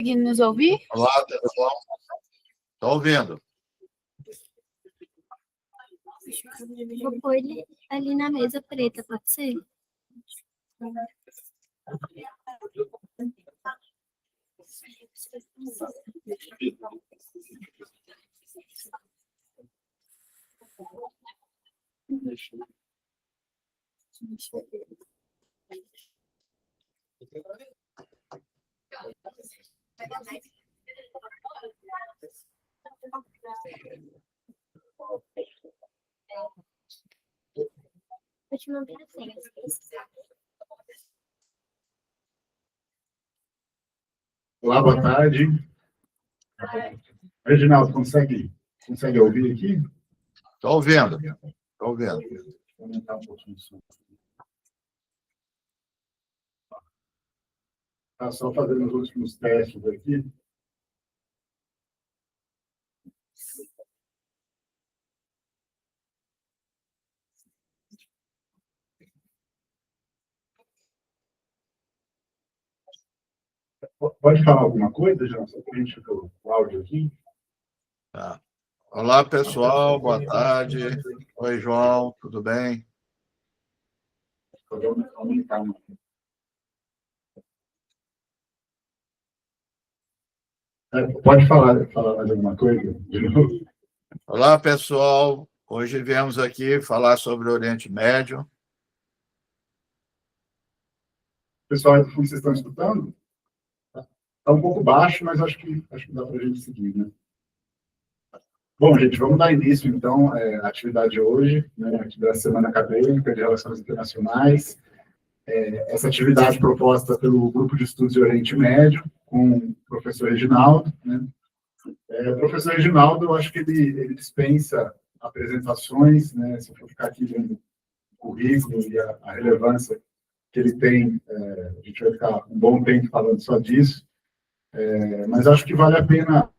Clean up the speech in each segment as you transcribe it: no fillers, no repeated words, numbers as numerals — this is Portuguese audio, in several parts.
Consegue nos ouvir? Olá, pessoal. Estou ouvindo. Vou pôr ele ali na mesa preta, pode ser? Vou te manter assim. Olá, boa tarde. Reginaldo, consegue ouvir aqui? Estou ouvindo. Estou ouvindo. Vou aumentar um pouquinho o som. Tá só fazendo os últimos testes aqui. Pode falar alguma coisa, João? Só para a gente ver o áudio aqui. Tá. Olá, pessoal. Boa tarde. Oi, João. Tudo bem? Vou aumentar um. Pode falar mais alguma coisa? De novo? Olá, pessoal. Hoje viemos aqui falar sobre o Oriente Médio. Pessoal, aí do fundo, vocês estão escutando? Está um pouco baixo, mas acho que dá para a gente seguir, né? Bom, gente, vamos dar início, então, à atividade de hoje, né, aqui da Semana Acadêmica de Relações Internacionais. Essa atividade proposta pelo Grupo de Estudos de Oriente Médio, com o professor Reginaldo, né? O professor Reginaldo, eu acho que ele dispensa apresentações, né? Se eu for ficar aqui vendo o currículo e a relevância que ele tem, a gente vai ficar um bom tempo falando só disso, mas acho que vale a pena.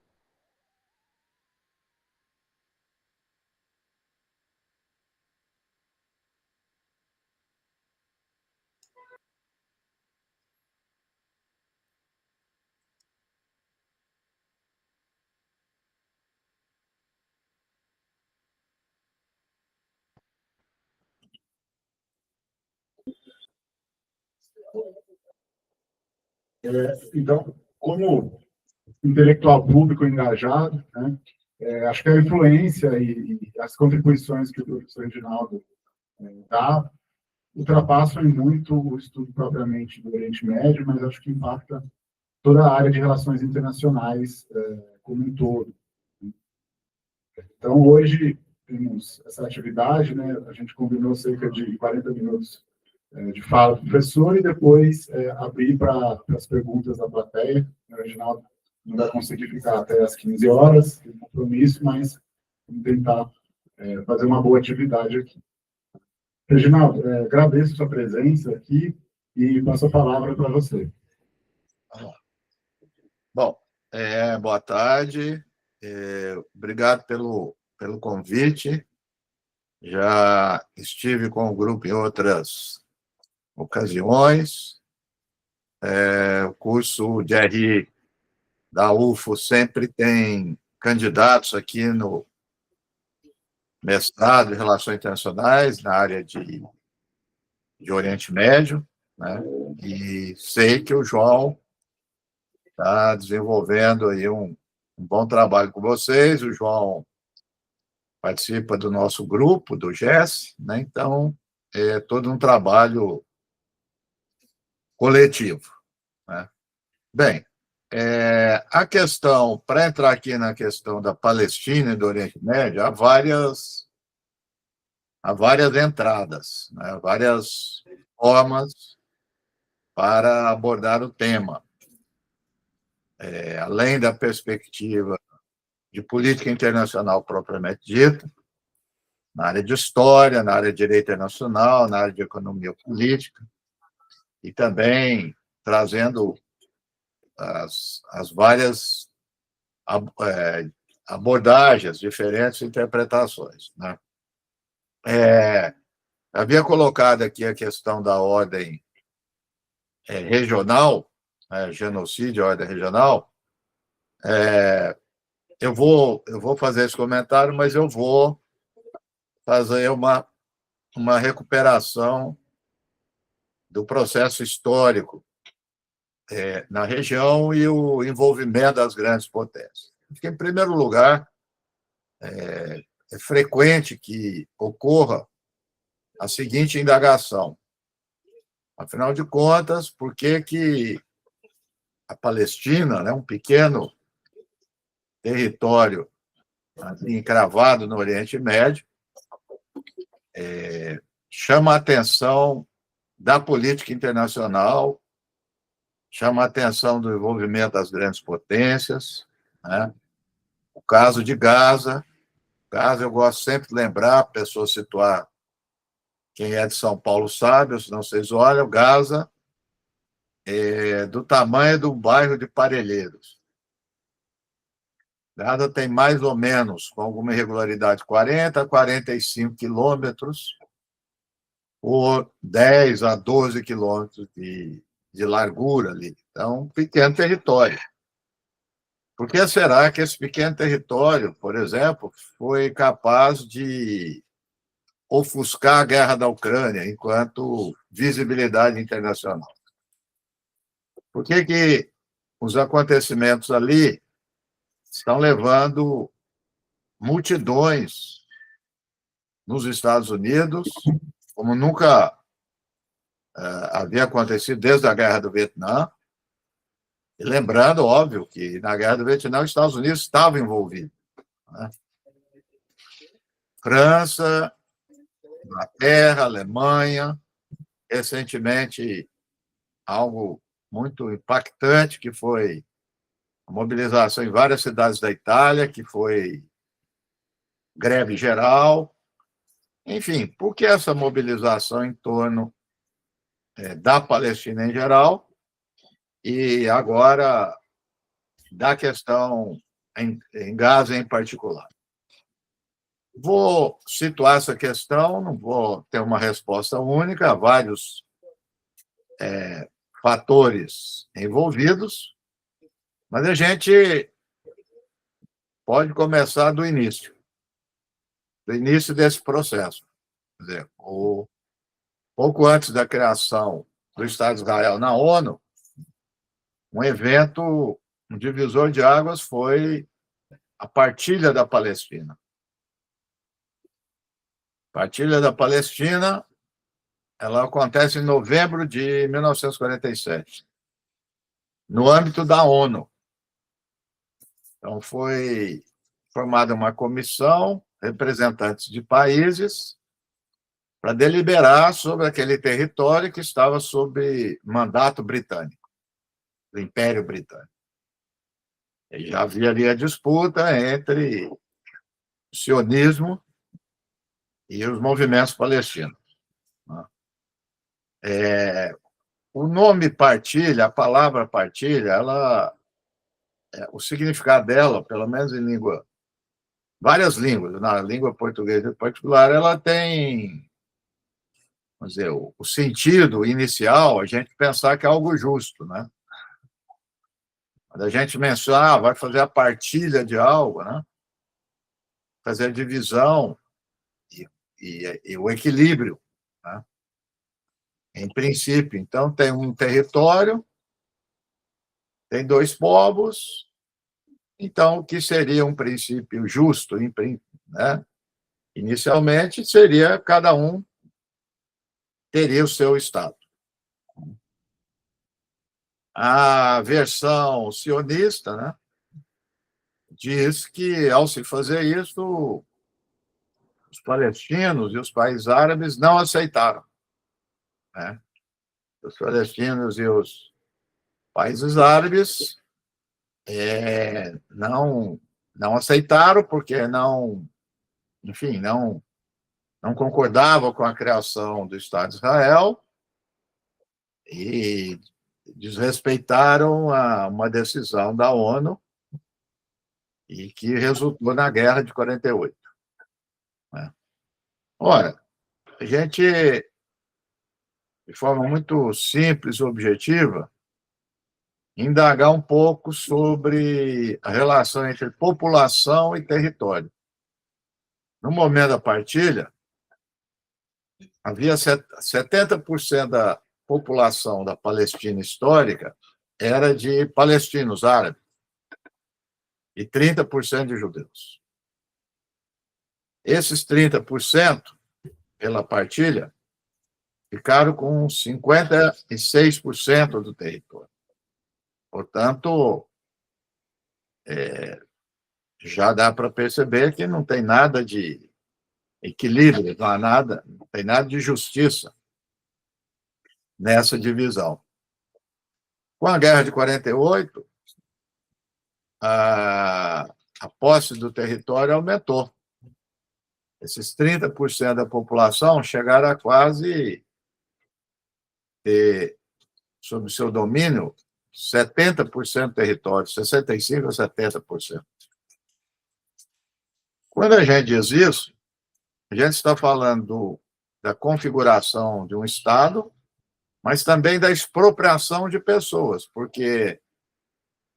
Então, como intelectual público engajado, né, acho que a influência e as contribuições que o professor Reginaldo dá ultrapassam em muito o estudo propriamente do Oriente Médio, mas acho que impacta toda a área de relações internacionais como um todo. Então, hoje temos essa atividade, né, a gente combinou cerca de 40 minutos de fala do professor e depois abrir para as perguntas da plateia. O Reginaldo não vai conseguir ficar até às 15 horas, tem compromisso, mas vamos tentar fazer uma boa atividade aqui. Reginaldo, agradeço a sua presença aqui e passo a palavra para você. Bom, boa tarde. Obrigado pelo convite. Já estive com o grupo em outras ocasiões. O curso de RI da UFO sempre tem candidatos aqui no mestrado em Relações Internacionais, na área de Oriente Médio, né? E sei que o João está desenvolvendo aí um bom trabalho com vocês. O João participa do nosso grupo, do GES, né? Então, é todo um trabalho coletivo, né? Bem, a questão, para entrar aqui na questão da Palestina e do Oriente Médio, há várias entradas, né? Várias formas para abordar o tema. Além da perspectiva de política internacional propriamente dita, na área de história, na área de direito internacional, na área de economia política, e também trazendo as várias abordagens, diferentes interpretações, né? Havia colocado aqui a questão da ordem regional, genocídio, ordem regional, Eu vou fazer esse comentário, mas eu vou fazer uma recuperação do processo histórico na região e o envolvimento das grandes potências. Porque, em primeiro lugar, é frequente que ocorra a seguinte indagação. Afinal de contas, por que a Palestina, né, um pequeno território encravado no Oriente Médio, chama a atenção da política internacional, chama a atenção do envolvimento das grandes potências, né? O caso de Gaza, eu gosto sempre de lembrar, a pessoa situar, quem é de São Paulo sabe, senão vocês olham, Gaza é do tamanho do bairro de Parelheiros. Gaza tem mais ou menos, com alguma irregularidade, 40 a 45 quilômetros por 10 a 12 quilômetros de largura ali. Então, um pequeno território. Por que será que esse pequeno território, por exemplo, foi capaz de ofuscar a guerra da Ucrânia enquanto visibilidade internacional? Por que os acontecimentos ali estão levando multidões nos Estados Unidos, como nunca havia acontecido desde a Guerra do Vietnã? E lembrando, óbvio, que na Guerra do Vietnã os Estados Unidos estavam envolvidos, né? França, Inglaterra, Alemanha, recentemente algo muito impactante, que foi a mobilização em várias cidades da Itália, que foi greve geral. Enfim, por que essa mobilização em torno da Palestina em geral e agora da questão em Gaza em particular? Vou situar essa questão, não vou ter uma resposta única, há vários fatores envolvidos, mas a gente pode começar do início desse processo. Quer dizer, pouco antes da criação do Estado de Israel na ONU, um evento, um divisor de águas foi a partilha da Palestina. A partilha da Palestina, ela acontece em novembro de 1947, no âmbito da ONU. Então, foi formada uma comissão, representantes de países, para deliberar sobre aquele território que estava sob mandato britânico, do Império Britânico. E já havia ali a disputa entre o sionismo e os movimentos palestinos. O nome partilha, a palavra partilha, o significado dela, pelo menos em várias línguas, na língua portuguesa em particular, ela tem, vamos dizer, o sentido inicial, a gente pensar que é algo justo, né? Quando a gente menciona, vai fazer a partilha de algo, né? Fazer a divisão e o equilíbrio, né? Em princípio. Então, tem um território, tem dois povos, então, o que seria um princípio justo, né? Inicialmente, seria cada um teria o seu Estado. A versão sionista, né, diz que, ao se fazer isso, os palestinos e os países árabes não aceitaram, né? Os palestinos e os países árabes não aceitaram porque enfim, não concordavam com a criação do Estado de Israel e desrespeitaram uma decisão da ONU e que resultou na Guerra de 48. Né? Ora, a gente, de forma muito simples e objetiva, indagar um pouco sobre a relação entre população e território. No momento da partilha, havia 70% da população da Palestina histórica era de palestinos árabes e 30% de judeus. Esses 30%, pela partilha, ficaram com 56% do território. Portanto, já dá para perceber que não tem nada de equilíbrio, não tem nada de justiça nessa divisão. Com a Guerra de 48, a posse do território aumentou. Esses 30% da população chegaram a quase ter, sob seu domínio, 70% do território, 65% a 70%. Quando a gente diz isso, a gente está falando da configuração de um Estado, mas também da expropriação de pessoas, porque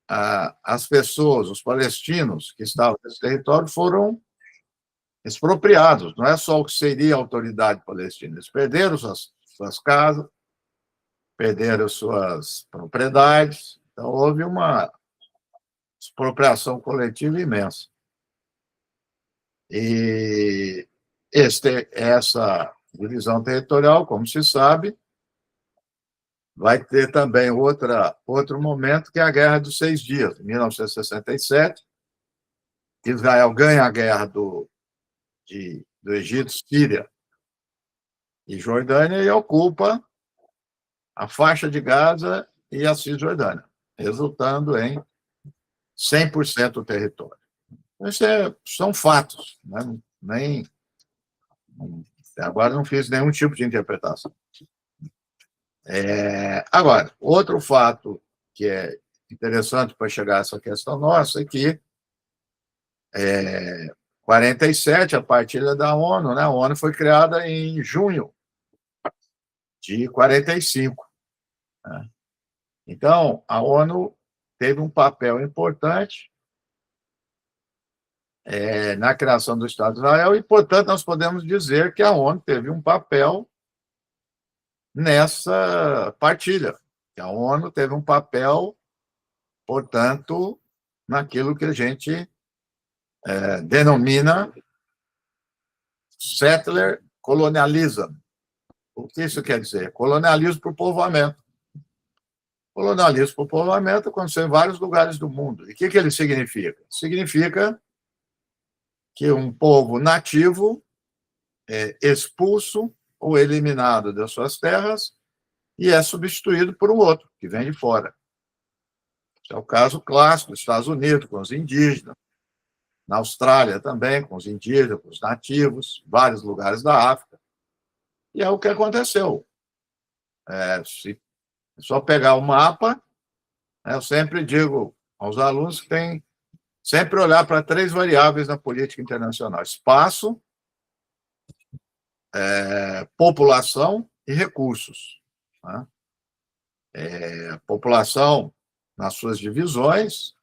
as pessoas, os palestinos que estavam nesse território, foram expropriados. Não é só o que seria a autoridade palestina. Eles perderam suas casas, perderam suas propriedades. Então, houve uma expropriação coletiva imensa. E essa divisão territorial, como se sabe, vai ter também outro momento, que é a Guerra dos 6 Dias, em 1967. Israel ganha a guerra do Egito, Síria e Jordânia e ocupa a faixa de Gaza e a Cisjordânia, resultando em 100% do território. Isso são fatos, né? Agora não fiz nenhum tipo de interpretação. Agora, outro fato que é interessante para chegar a essa questão nossa é que 47, a partilha da ONU, né? A ONU foi criada em junho de 45. Né? Então, a ONU teve um papel importante na criação do Estado de Israel e, portanto, nós podemos dizer que a ONU teve um papel nessa partilha. Que a ONU teve um papel, portanto, naquilo que a gente denomina settler colonialism. O que isso quer dizer? Colonialismo por povoamento. Colonialismo por povoamento aconteceu em vários lugares do mundo. E o que ele significa? Significa que um povo nativo é expulso ou eliminado das suas terras e é substituído por um outro, que vem de fora. Esse é o caso clássico dos Estados Unidos, com os indígenas, na Austrália também, com os indígenas, com os nativos, vários lugares da África. E é o que aconteceu. Se só pegar o mapa, eu sempre digo aos alunos que tem sempre olhar para 3 variáveis na política internacional: espaço, população e recursos. Né? A população, nas suas divisões,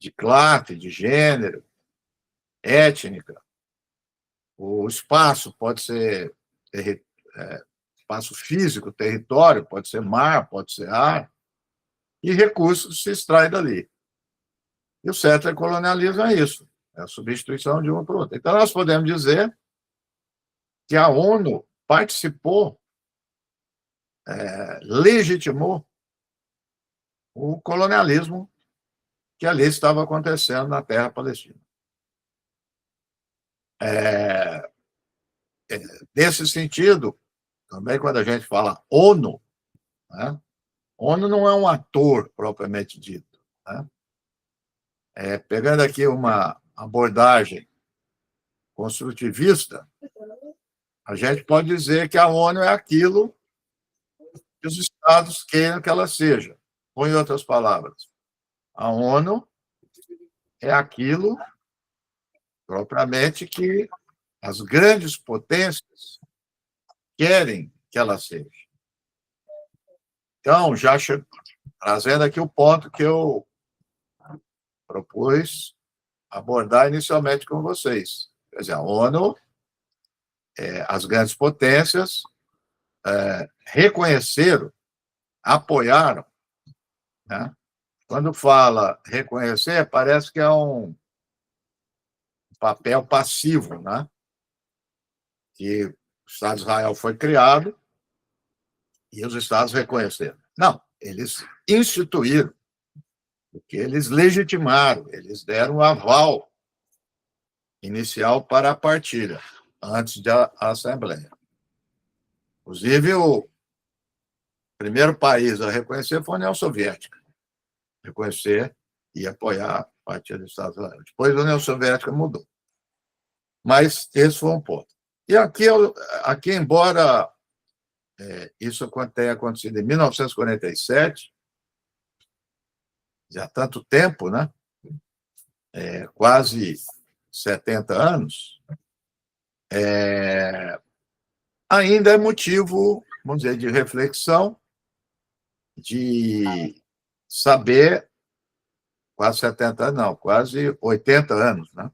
de classe, de gênero, étnica. O espaço pode ser espaço físico, território, pode ser mar, pode ser ar, e recursos se extrai dali. E o settler colonialismo é isso, é a substituição de um para o outro. Então, nós podemos dizer que a ONU participou, legitimou o colonialismo que ali estava acontecendo na terra palestina. Nesse sentido, também quando a gente fala ONU, né, ONU não é um ator propriamente dito. Né? Pegando aqui uma abordagem construtivista, a gente pode dizer que a ONU é aquilo que os Estados queiram que ela seja. Ou, em outras palavras, a ONU é aquilo, propriamente, que as grandes potências querem que ela seja. Então, trazendo aqui o ponto que eu propus abordar inicialmente com vocês. Quer dizer, a ONU, as grandes potências, reconheceram, apoiaram, né? Quando fala reconhecer, parece que é um papel passivo, né? Que o Estado de Israel foi criado e os Estados reconheceram. Não, eles instituíram, porque eles legitimaram, eles deram o aval inicial para a partilha, antes da Assembleia. Inclusive, o primeiro país a reconhecer foi a União Soviética. Reconhecer e apoiar a partilha do Estado de Israel. Depois a União Soviética mudou. Mas esse foi um ponto. E aqui embora isso tenha acontecido em 1947, já há tanto tempo, né? Quase 70 anos, ainda é motivo, vamos dizer, de reflexão, de saber, quase 70 anos, não, quase 80 anos, né?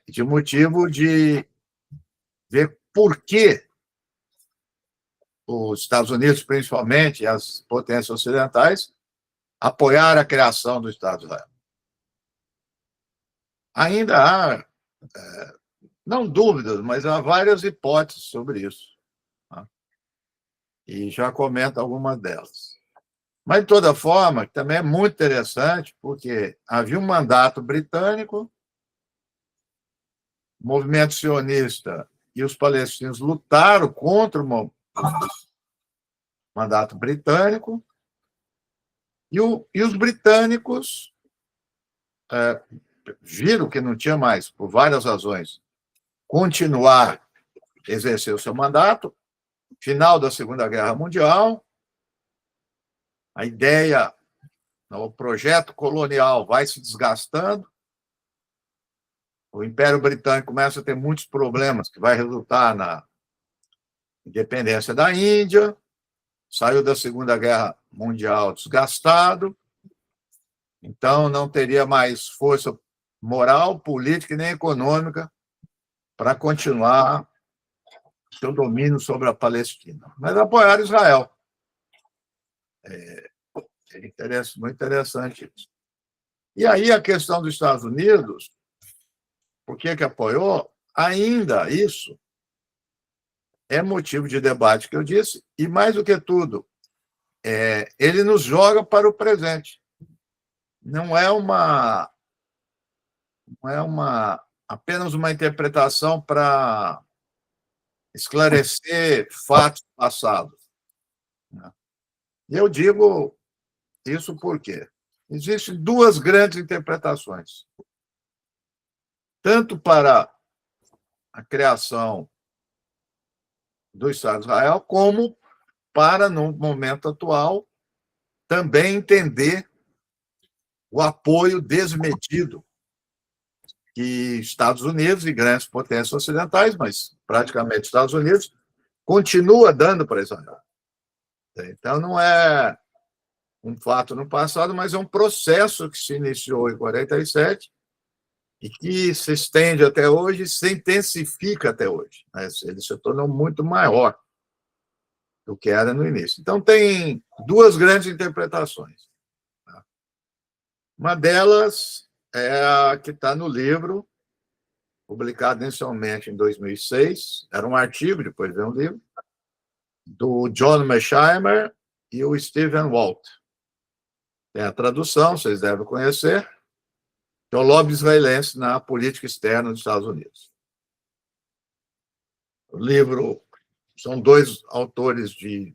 De motivo de ver por que os Estados Unidos, principalmente, e as potências ocidentais, apoiaram a criação do Estado de Israel. Ainda há, não dúvidas, mas há várias hipóteses sobre isso. Tá? E já comento algumas delas. Mas, de toda forma, também é muito interessante, porque havia um mandato britânico, o movimento sionista e os palestinos lutaram contra o mandato britânico, e os britânicos viram que não tinha mais, por várias razões, continuar a exercer o seu mandato. Final da Segunda Guerra Mundial, a ideia, o projeto colonial vai se desgastando, o Império Britânico começa a ter muitos problemas, que vai resultar na independência da Índia, saiu da Segunda Guerra Mundial desgastado, então não teria mais força moral, política e nem econômica para continuar seu domínio sobre a Palestina. Mas apoiaram Israel. É muito interessante isso. E aí a questão dos Estados Unidos, por que apoiou? Ainda isso é motivo de debate, que eu disse, e mais do que tudo, ele nos joga para o presente. Não é apenas uma interpretação para esclarecer fatos passados. E eu digo isso porque existem duas grandes interpretações, tanto para a criação do Estado de Israel, como para, no momento atual, também entender o apoio desmedido que Estados Unidos e grandes potências ocidentais, mas praticamente Estados Unidos, continua dando para Israel. Então, não é um fato no passado, mas é um processo que se iniciou em 47 e que se estende até hoje e se intensifica até hoje. Ele se tornou muito maior do que era no início. Então, tem duas grandes interpretações. Uma delas é a que está no livro, publicado inicialmente em 2006, era um artigo, depois veio um livro, do John Mearsheimer e o Stephen Walt. Tem a tradução, vocês devem conhecer, que é o lobby israelense na política externa dos Estados Unidos. O livro são dois autores de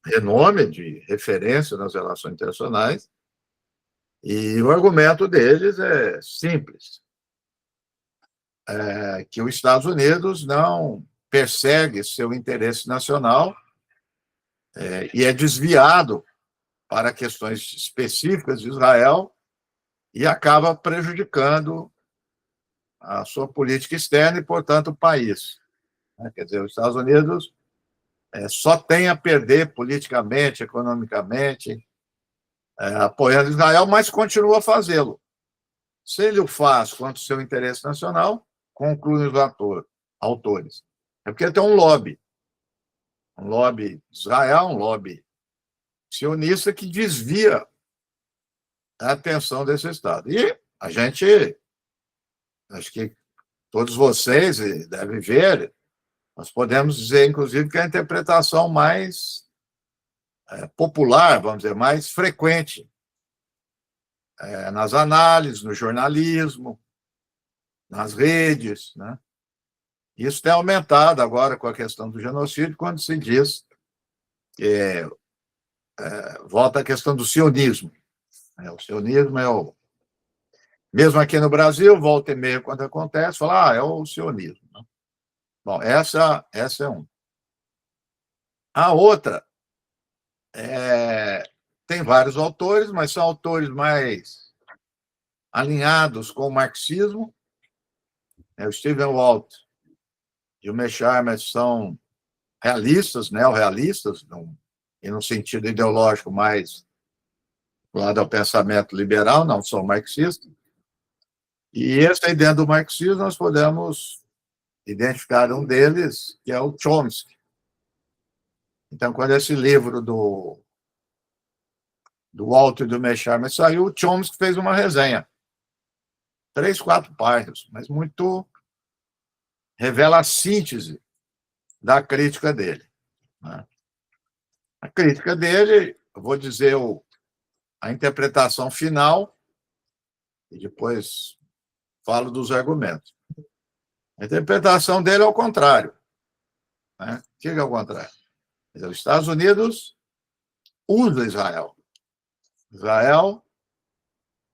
renome, de referência nas relações internacionais, e o argumento deles é simples, que os Estados Unidos não persegue seu interesse nacional e é desviado para questões específicas de Israel e acaba prejudicando a sua política externa e, portanto, o país. Quer dizer, os Estados Unidos só tem a perder politicamente, economicamente, apoiando Israel, mas continua a fazê-lo. Se ele o faz contra o seu interesse nacional, concluem os autores. É porque tem um lobby de Israel, um lobby sionista que desvia a atenção desse Estado. E a gente, acho que todos vocês devem ver, nós podemos dizer, inclusive, que a interpretação mais popular, vamos dizer, mais frequente, nas análises, no jornalismo, nas redes, né? Isso tem aumentado agora com a questão do genocídio, quando se diz que volta a questão do sionismo. O sionismo é o... Mesmo aqui no Brasil, volta e meia, quando acontece, fala, é o sionismo. Bom, essa é uma. A outra, tem vários autores, mas são autores mais alinhados com o marxismo. O Stephen Walt e o Mechamer são realistas, neorrealistas, e no sentido ideológico mais lado ao pensamento liberal, não são marxistas. E esse aí, dentro do marxismo, nós podemos identificar um deles, que é o Chomsky. Então, quando esse livro do Walt e do Mechamer saiu, o Chomsky fez uma resenha. 3, 4 páginas, mas muito... revela a síntese da crítica dele. Né? A crítica dele, eu vou dizer a interpretação final, e depois falo dos argumentos. A interpretação dele é o contrário. Né? O que é o contrário? Os Estados Unidos usa Israel. Israel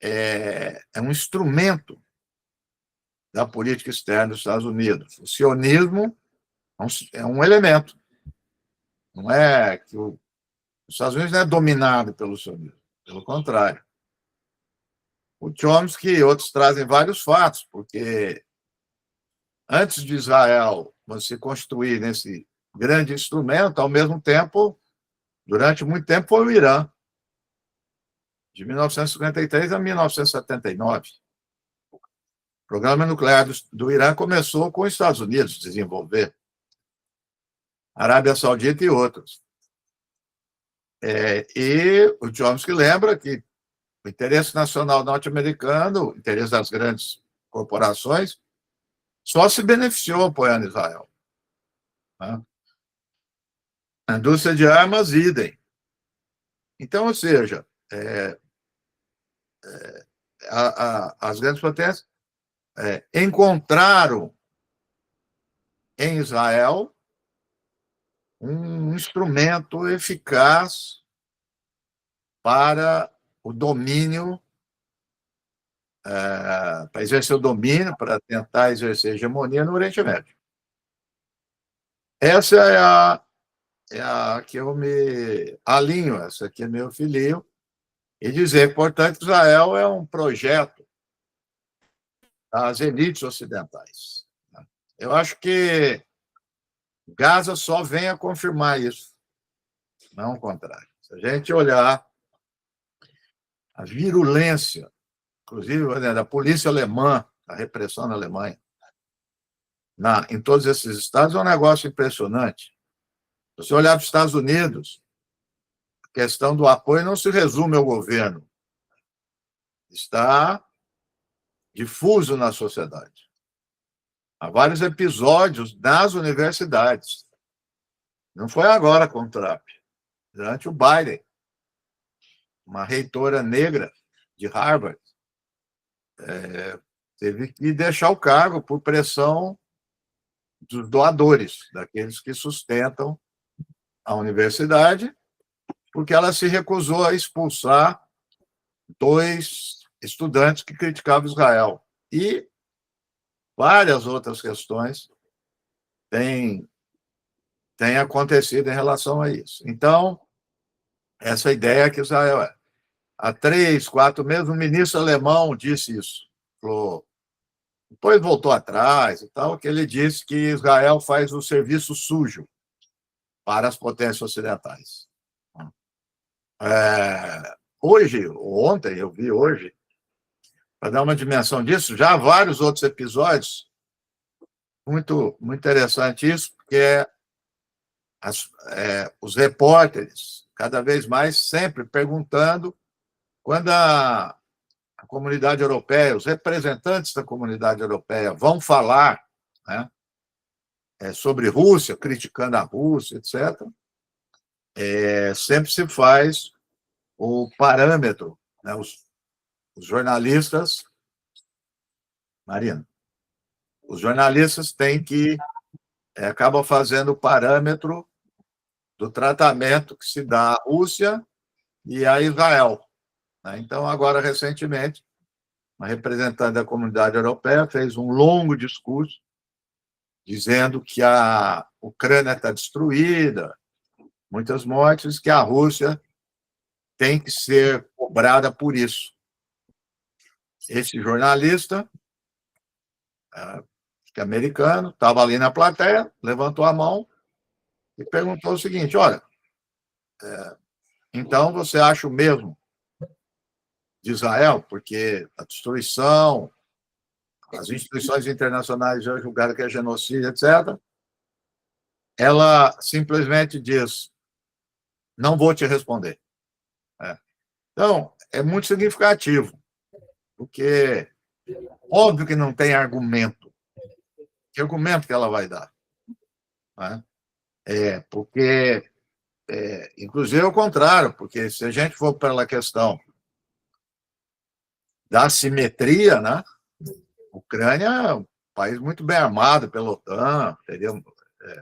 é um instrumento da política externa dos Estados Unidos. O sionismo é um elemento. Não é que os Estados Unidos não é dominado pelo sionismo. Pelo contrário. O Chomsky e outros trazem vários fatos, porque antes de Israel se construir nesse grande instrumento, ao mesmo tempo, durante muito tempo, foi o Irã, de 1953 a 1979. O programa nuclear do Irã começou com os Estados Unidos a desenvolver, Arábia Saudita e outros. E o Chomsky lembra que o interesse nacional norte-americano, o interesse das grandes corporações, só se beneficiou apoiando Israel. Né? A indústria de armas, idem. Então, ou seja, as grandes potências encontraram em Israel um instrumento eficaz para o domínio, para exercer o domínio, para tentar exercer hegemonia no Oriente Médio. Essa é a que eu me alinho, essa aqui é meu filho, e dizer, portanto, que Israel é um projeto das elites ocidentais. Eu acho que Gaza só vem a confirmar isso, não o contrário. Se a gente olhar a virulência, inclusive da polícia alemã, a repressão na Alemanha, em todos esses estados, é um negócio impressionante. Se você olhar para os Estados Unidos, a questão do apoio não se resume ao governo. Está difuso na sociedade. Há vários episódios nas universidades. Não foi agora com o Trump. Durante o Biden, uma reitora negra de Harvard teve que deixar o cargo por pressão dos doadores, daqueles que sustentam a universidade, porque ela se recusou a expulsar 2 estudantes que criticavam Israel. E várias outras questões têm acontecido em relação a isso. Então, essa ideia que Israel há 3, 4 meses, o ministro alemão disse isso. Falou, depois voltou atrás e tal, que ele disse que Israel faz o serviço sujo. para as potências ocidentais. Hoje, ou ontem, eu vi hoje, para dar uma dimensão disso, já há vários outros episódios, muito, muito interessante isso, porque os repórteres, cada vez mais, sempre perguntando quando a comunidade europeia, os representantes da comunidade europeia vão falar, né, sobre Rússia, criticando a Rússia, etc., sempre se faz o parâmetro, né, os jornalistas, Marina, os jornalistas têm que acabam fazendo o parâmetro do tratamento que se dá à Rússia e a Israel. Então, agora, recentemente, uma representante da comunidade europeia fez um longo discurso dizendo que a Ucrânia está destruída, muitas mortes, que a Rússia tem que ser cobrada por isso. Esse jornalista, que é americano, estava ali na plateia, levantou a mão e perguntou o seguinte: olha, então você acha o mesmo de Israel? Porque a destruição, as instituições internacionais já julgaram que é genocídio, etc. Ela simplesmente diz: não vou te responder. Então, é muito significativo, porque óbvio que não tem argumento. Que argumento que ela vai dar? Porque, inclusive, é o contrário, porque se a gente for pela questão da simetria, né? A Ucrânia é um país muito bem armado pela OTAN, teria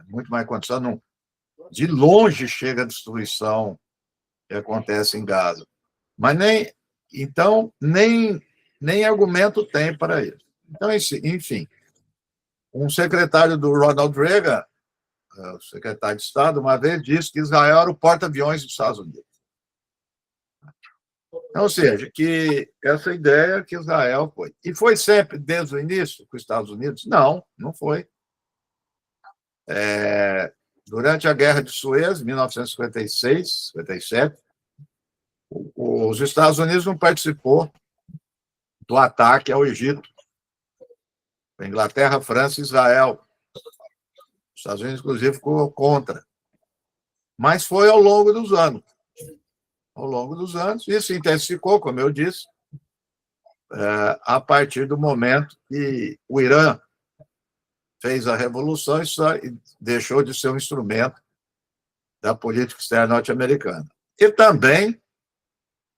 muito mais condição. De longe chega a destruição que acontece em Gaza. Mas nem argumento tem para isso. Então, enfim, um secretário do Ronald Reagan, o secretário de Estado, uma vez disse que Israel era o porta-aviões dos Estados Unidos. Ou seja, que essa ideia que Israel foi. E foi sempre, desde o início, com os Estados Unidos? Não, não foi. Durante a Guerra de Suez, 1956, 57, os Estados Unidos não participou do ataque ao Egito. A Inglaterra, a França e Israel. Os Estados Unidos, inclusive, ficou contra. Mas foi ao longo dos anos. Ao longo dos anos, isso se intensificou, como eu disse, a partir do momento que o Irã fez a revolução e deixou de ser um instrumento da política externa norte-americana. E também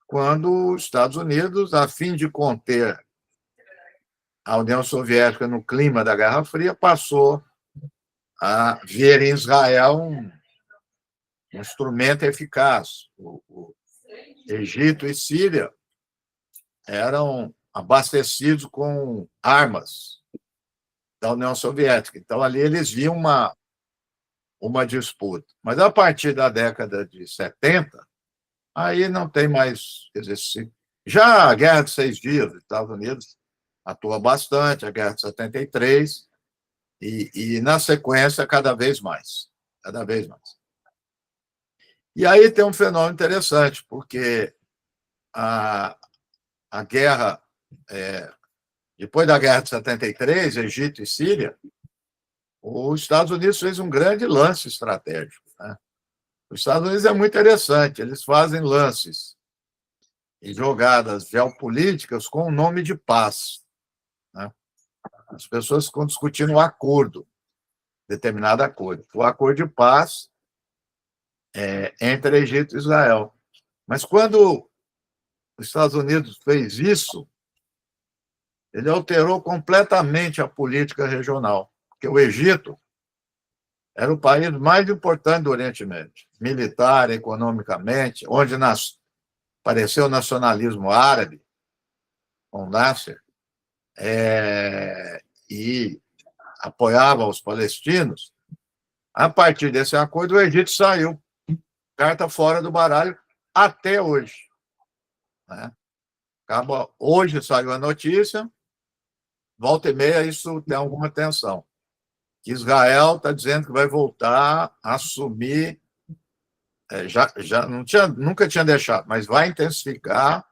quando os Estados Unidos, a fim de conter a União Soviética no clima da Guerra Fria, passou a ver em Israel um instrumento eficaz. O Egito e Síria eram abastecidos com armas da União Soviética. Então, ali eles viam uma disputa. Mas, a partir da década de 70, aí não tem mais exercício. Já a Guerra de 6 Dias, os Estados Unidos atua bastante, a Guerra de 73, e na sequência, cada vez mais. Cada vez mais. E aí tem um fenômeno interessante, porque a guerra, depois da Guerra de 73, Egito e Síria, os Estados Unidos fez um grande lance estratégico. Os Estados Unidos é muito interessante, eles fazem lances e jogadas geopolíticas com o nome de paz. As pessoas ficam discutindo um acordo, determinado acordo. O acordo de paz entre Egito e Israel. Mas quando os Estados Unidos fez isso, ele alterou completamente a política regional, porque o Egito era o país mais importante do Oriente Médio, militar, economicamente, onde apareceu o nacionalismo árabe, com Nasser, e apoiava os palestinos. A partir desse acordo, o Egito saiu, carta fora do baralho, até hoje. Hoje saiu a notícia, volta e meia isso tem alguma tensão. que Israel está dizendo que vai voltar a assumir, nunca tinha deixado, mas vai intensificar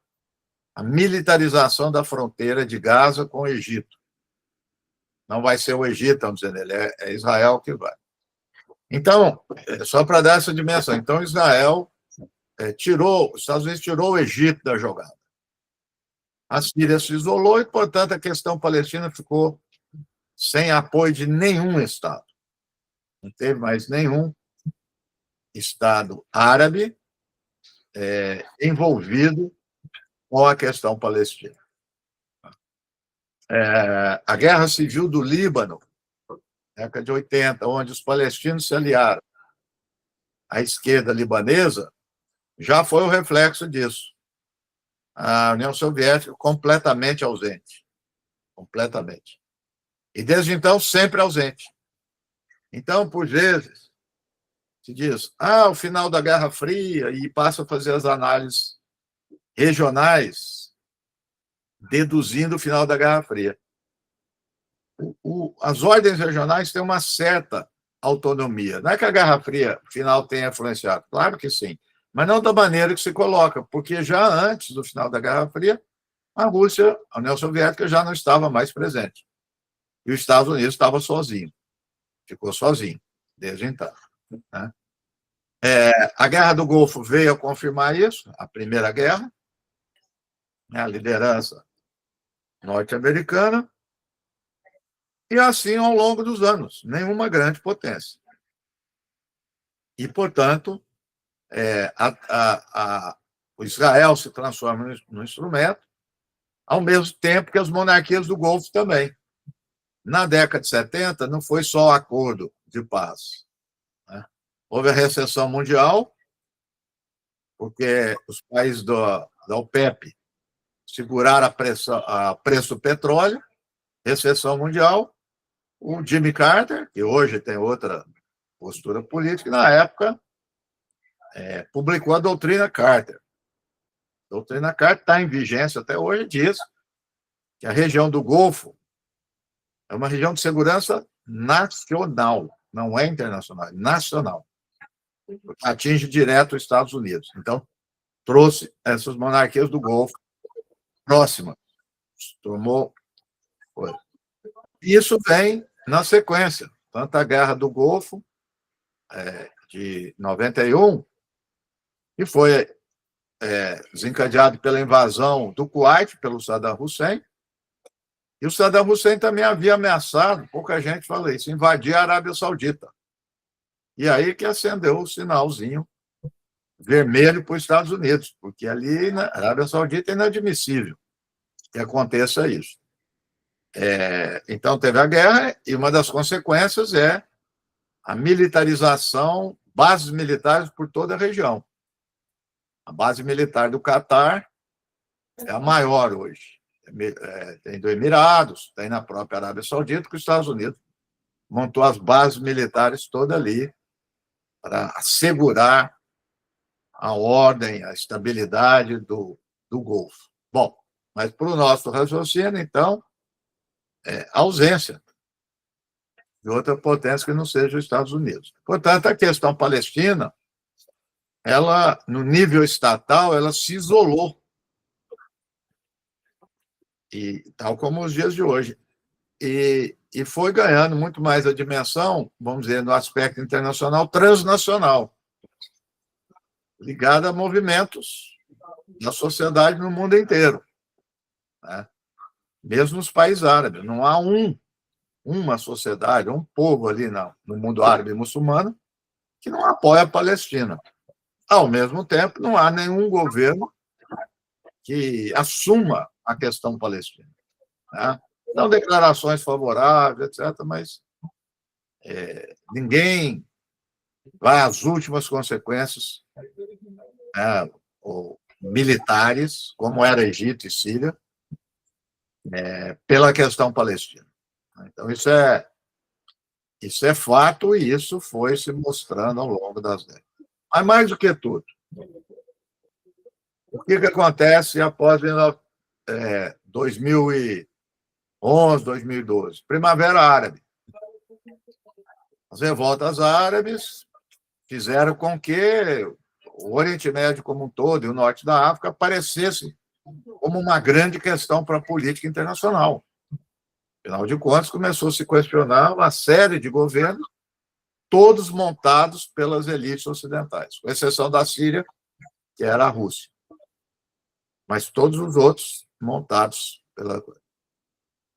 a militarização da fronteira de Gaza com o Egito. Não vai ser o Egito, estão dizendo ele, é Israel que vai. Então, só para dar essa dimensão, então Israel os Estados Unidos tirou o Egito da jogada. A Síria se isolou e, portanto, a questão palestina ficou sem apoio de nenhum Estado. Não teve mais nenhum Estado árabe envolvido com a questão palestina. A Guerra Civil do Líbano, década de 80, onde os palestinos se aliaram à esquerda libanesa, já foi o reflexo disso. A União Soviética completamente ausente. Completamente. E desde então, sempre ausente. Então, por vezes, se diz, o final da Guerra Fria, e passa a fazer as análises regionais, deduzindo o final da Guerra Fria. As ordens regionais têm uma certa autonomia. Não é que a Guerra Fria final tenha influenciado, claro que sim, mas não da maneira que se coloca, porque já antes do final da Guerra Fria, a Rússia, a União Soviética, já não estava mais presente. E os Estados Unidos estava sozinho. Ficou sozinho, desde então. Né? A Guerra do Golfo veio a confirmar isso, a Primeira Guerra, a liderança norte-americana, e assim ao longo dos anos, nenhuma grande potência. E, portanto, o Israel se transforma no instrumento, ao mesmo tempo que as monarquias do Golfo também. Na década de 70, não foi só acordo de paz. Né? Houve a recessão mundial, porque os países da OPEP seguraram a preço do petróleo, recessão mundial. O Jimmy Carter, que hoje tem outra postura política, na época publicou a doutrina Carter. A doutrina Carter está em vigência até hoje, diz que a região do Golfo é uma região de segurança nacional, não é internacional, é nacional. Atinge direto os Estados Unidos. Então, trouxe essas monarquias do Golfo próximas. Tomou. Isso vem na sequência. Tanto a Guerra do Golfo, de 91, que foi desencadeado pela invasão do Kuwait pelo Saddam Hussein, e o Saddam Hussein também havia ameaçado, pouca gente fala isso, invadir a Arábia Saudita. E aí que acendeu o sinalzinho vermelho para os Estados Unidos, porque ali na Arábia Saudita é inadmissível que aconteça isso. Então, teve a guerra, e uma das consequências é a militarização, bases militares por toda a região. A base militar do Catar é a maior hoje. Tem do Emirados, tem na própria Arábia Saudita, que os Estados Unidos montou as bases militares todas ali para assegurar a ordem, a estabilidade do Golfo. Bom, mas para o nosso raciocínio, então, ausência de outra potência que não seja os Estados Unidos. Portanto, a questão palestina, ela, no nível estatal, ela se isolou. E tal como os dias de hoje. E foi ganhando muito mais a dimensão, vamos dizer, no aspecto internacional, transnacional, ligada a movimentos da sociedade no mundo inteiro. Né? Mesmo nos países árabes. Não há uma sociedade, um povo ali no mundo árabe e muçulmano que não apoia a Palestina. Ao mesmo tempo, não há nenhum governo que assuma a questão palestina. Né? Não declarações favoráveis, etc., mas ninguém vai às últimas consequências militares, como era Egito e Síria, pela questão palestina. Então, isso é fato, e isso foi se mostrando ao longo das décadas. Mas, mais do que tudo, o que acontece após 2011, 2012? Primavera Árabe. As revoltas árabes fizeram com que o Oriente Médio como um todo e o norte da África aparecessem como uma grande questão para a política internacional. Afinal de contas, começou a se questionar uma série de governos, todos montados pelas elites ocidentais, com exceção da Síria, que era a Rússia. Mas todos os outros montados pela...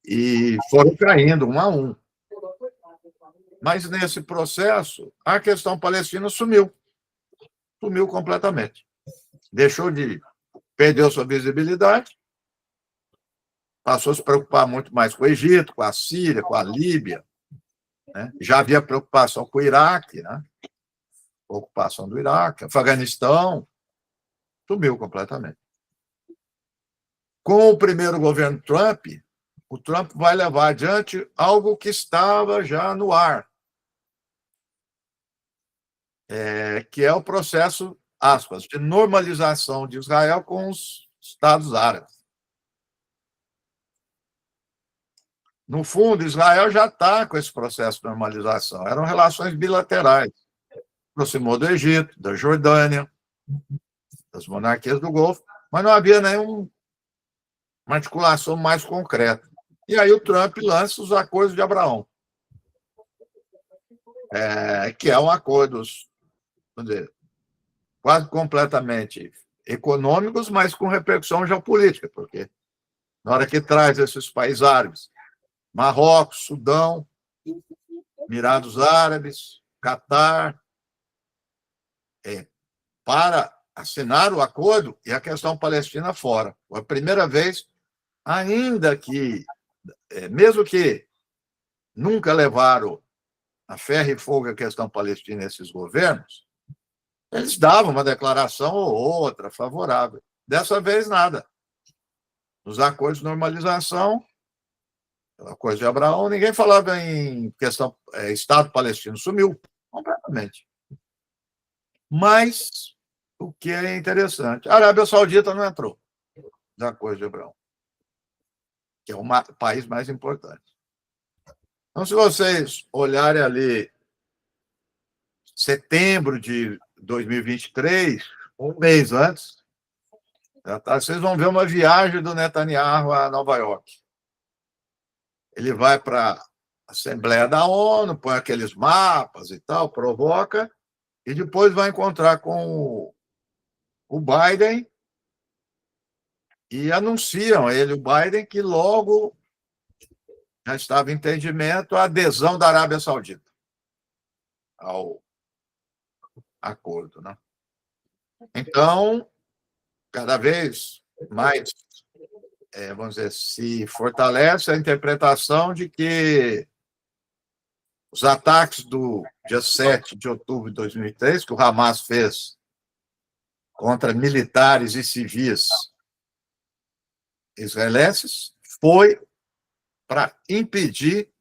E foram caindo um a um. Mas, nesse processo, a questão palestina sumiu. Sumiu completamente. Perdeu sua visibilidade, passou a se preocupar muito mais com o Egito, com a Síria, com a Líbia. Né? Já havia preocupação com o Iraque, né? Ocupação do Iraque, Afeganistão, sumiu completamente. Com o primeiro governo Trump, o Trump vai levar adiante algo que estava já no ar, que é o processo, aspas, de normalização de Israel com os Estados Árabes. No fundo, Israel já está com esse processo de normalização. Eram relações bilaterais. Aproximou do Egito, da Jordânia, das monarquias do Golfo, mas não havia nenhuma articulação mais concreta. E aí o Trump lança os acordos de Abraão, que é um acordo, vamos dizer, quase completamente econômicos, mas com repercussão geopolítica, porque na hora que traz esses países árabes, Marrocos, Sudão, Emirados Árabes, Catar, para assinar o acordo e a questão palestina fora. Foi a primeira vez, ainda que, mesmo que nunca levaram a ferro e fogo a questão palestina esses governos, eles davam uma declaração ou outra favorável. Dessa vez, nada. Nos acordos de normalização, a coisa de Abraão, ninguém falava em questão Estado palestino, sumiu completamente. Mas o que é interessante, a Arábia Saudita não entrou na coisa de Abraão, que é o país mais importante. Então, se vocês olharem ali, setembro de 2023, um mês antes, vocês vão ver uma viagem do Netanyahu a Nova York. Ele vai para a Assembleia da ONU, põe aqueles mapas e tal, provoca, e depois vai encontrar com o Biden e anunciam o Biden, que logo já estava em entendimento a adesão da Arábia Saudita ao acordo. Né? Então, cada vez mais, vamos dizer, se fortalece a interpretação de que os ataques do dia 7 de outubro de 2003, que o Hamas fez contra militares e civis israelenses, foi para impedir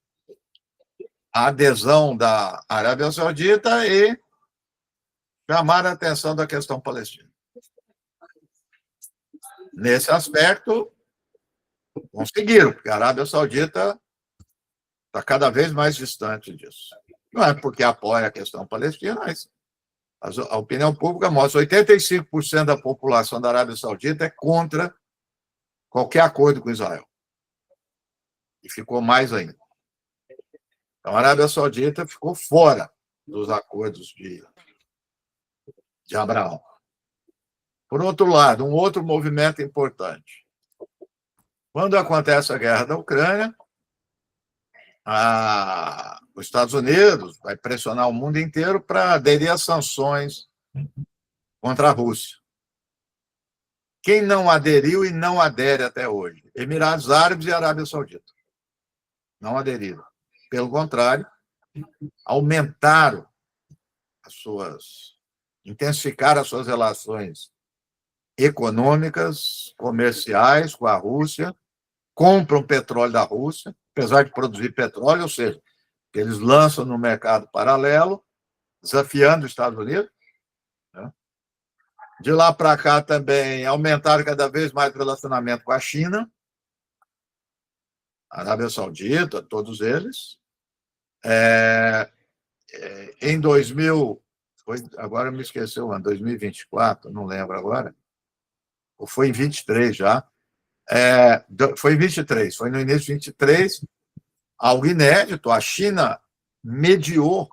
a adesão da Arábia Saudita e chamar a atenção da questão palestina. Nesse aspecto, conseguiram, porque a Arábia Saudita está cada vez mais distante disso. Não é porque apoia a questão palestina, mas a opinião pública mostra que 85% da população da Arábia Saudita é contra qualquer acordo com Israel. E ficou mais ainda. Então, a Arábia Saudita ficou fora dos acordos de Abraão. Por outro lado, um outro movimento importante. Quando acontece a guerra da Ucrânia, os Estados Unidos vai pressionar o mundo inteiro para aderir às sanções contra a Rússia. Quem não aderiu e não adere até hoje? Emirados Árabes e Arábia Saudita. Não aderiram. Pelo contrário, intensificaram as suas relações econômicas, comerciais com a Rússia, compram petróleo da Rússia, apesar de produzir petróleo, ou seja, eles lançam no mercado paralelo, desafiando os Estados Unidos. Né? De lá para cá também aumentaram cada vez mais o relacionamento com a China, a Arábia Saudita, todos eles. em 2000, agora me esqueceu, 2024, não lembro agora, ou foi em 23 já, foi em 23, foi no início de 23, algo inédito, a China mediou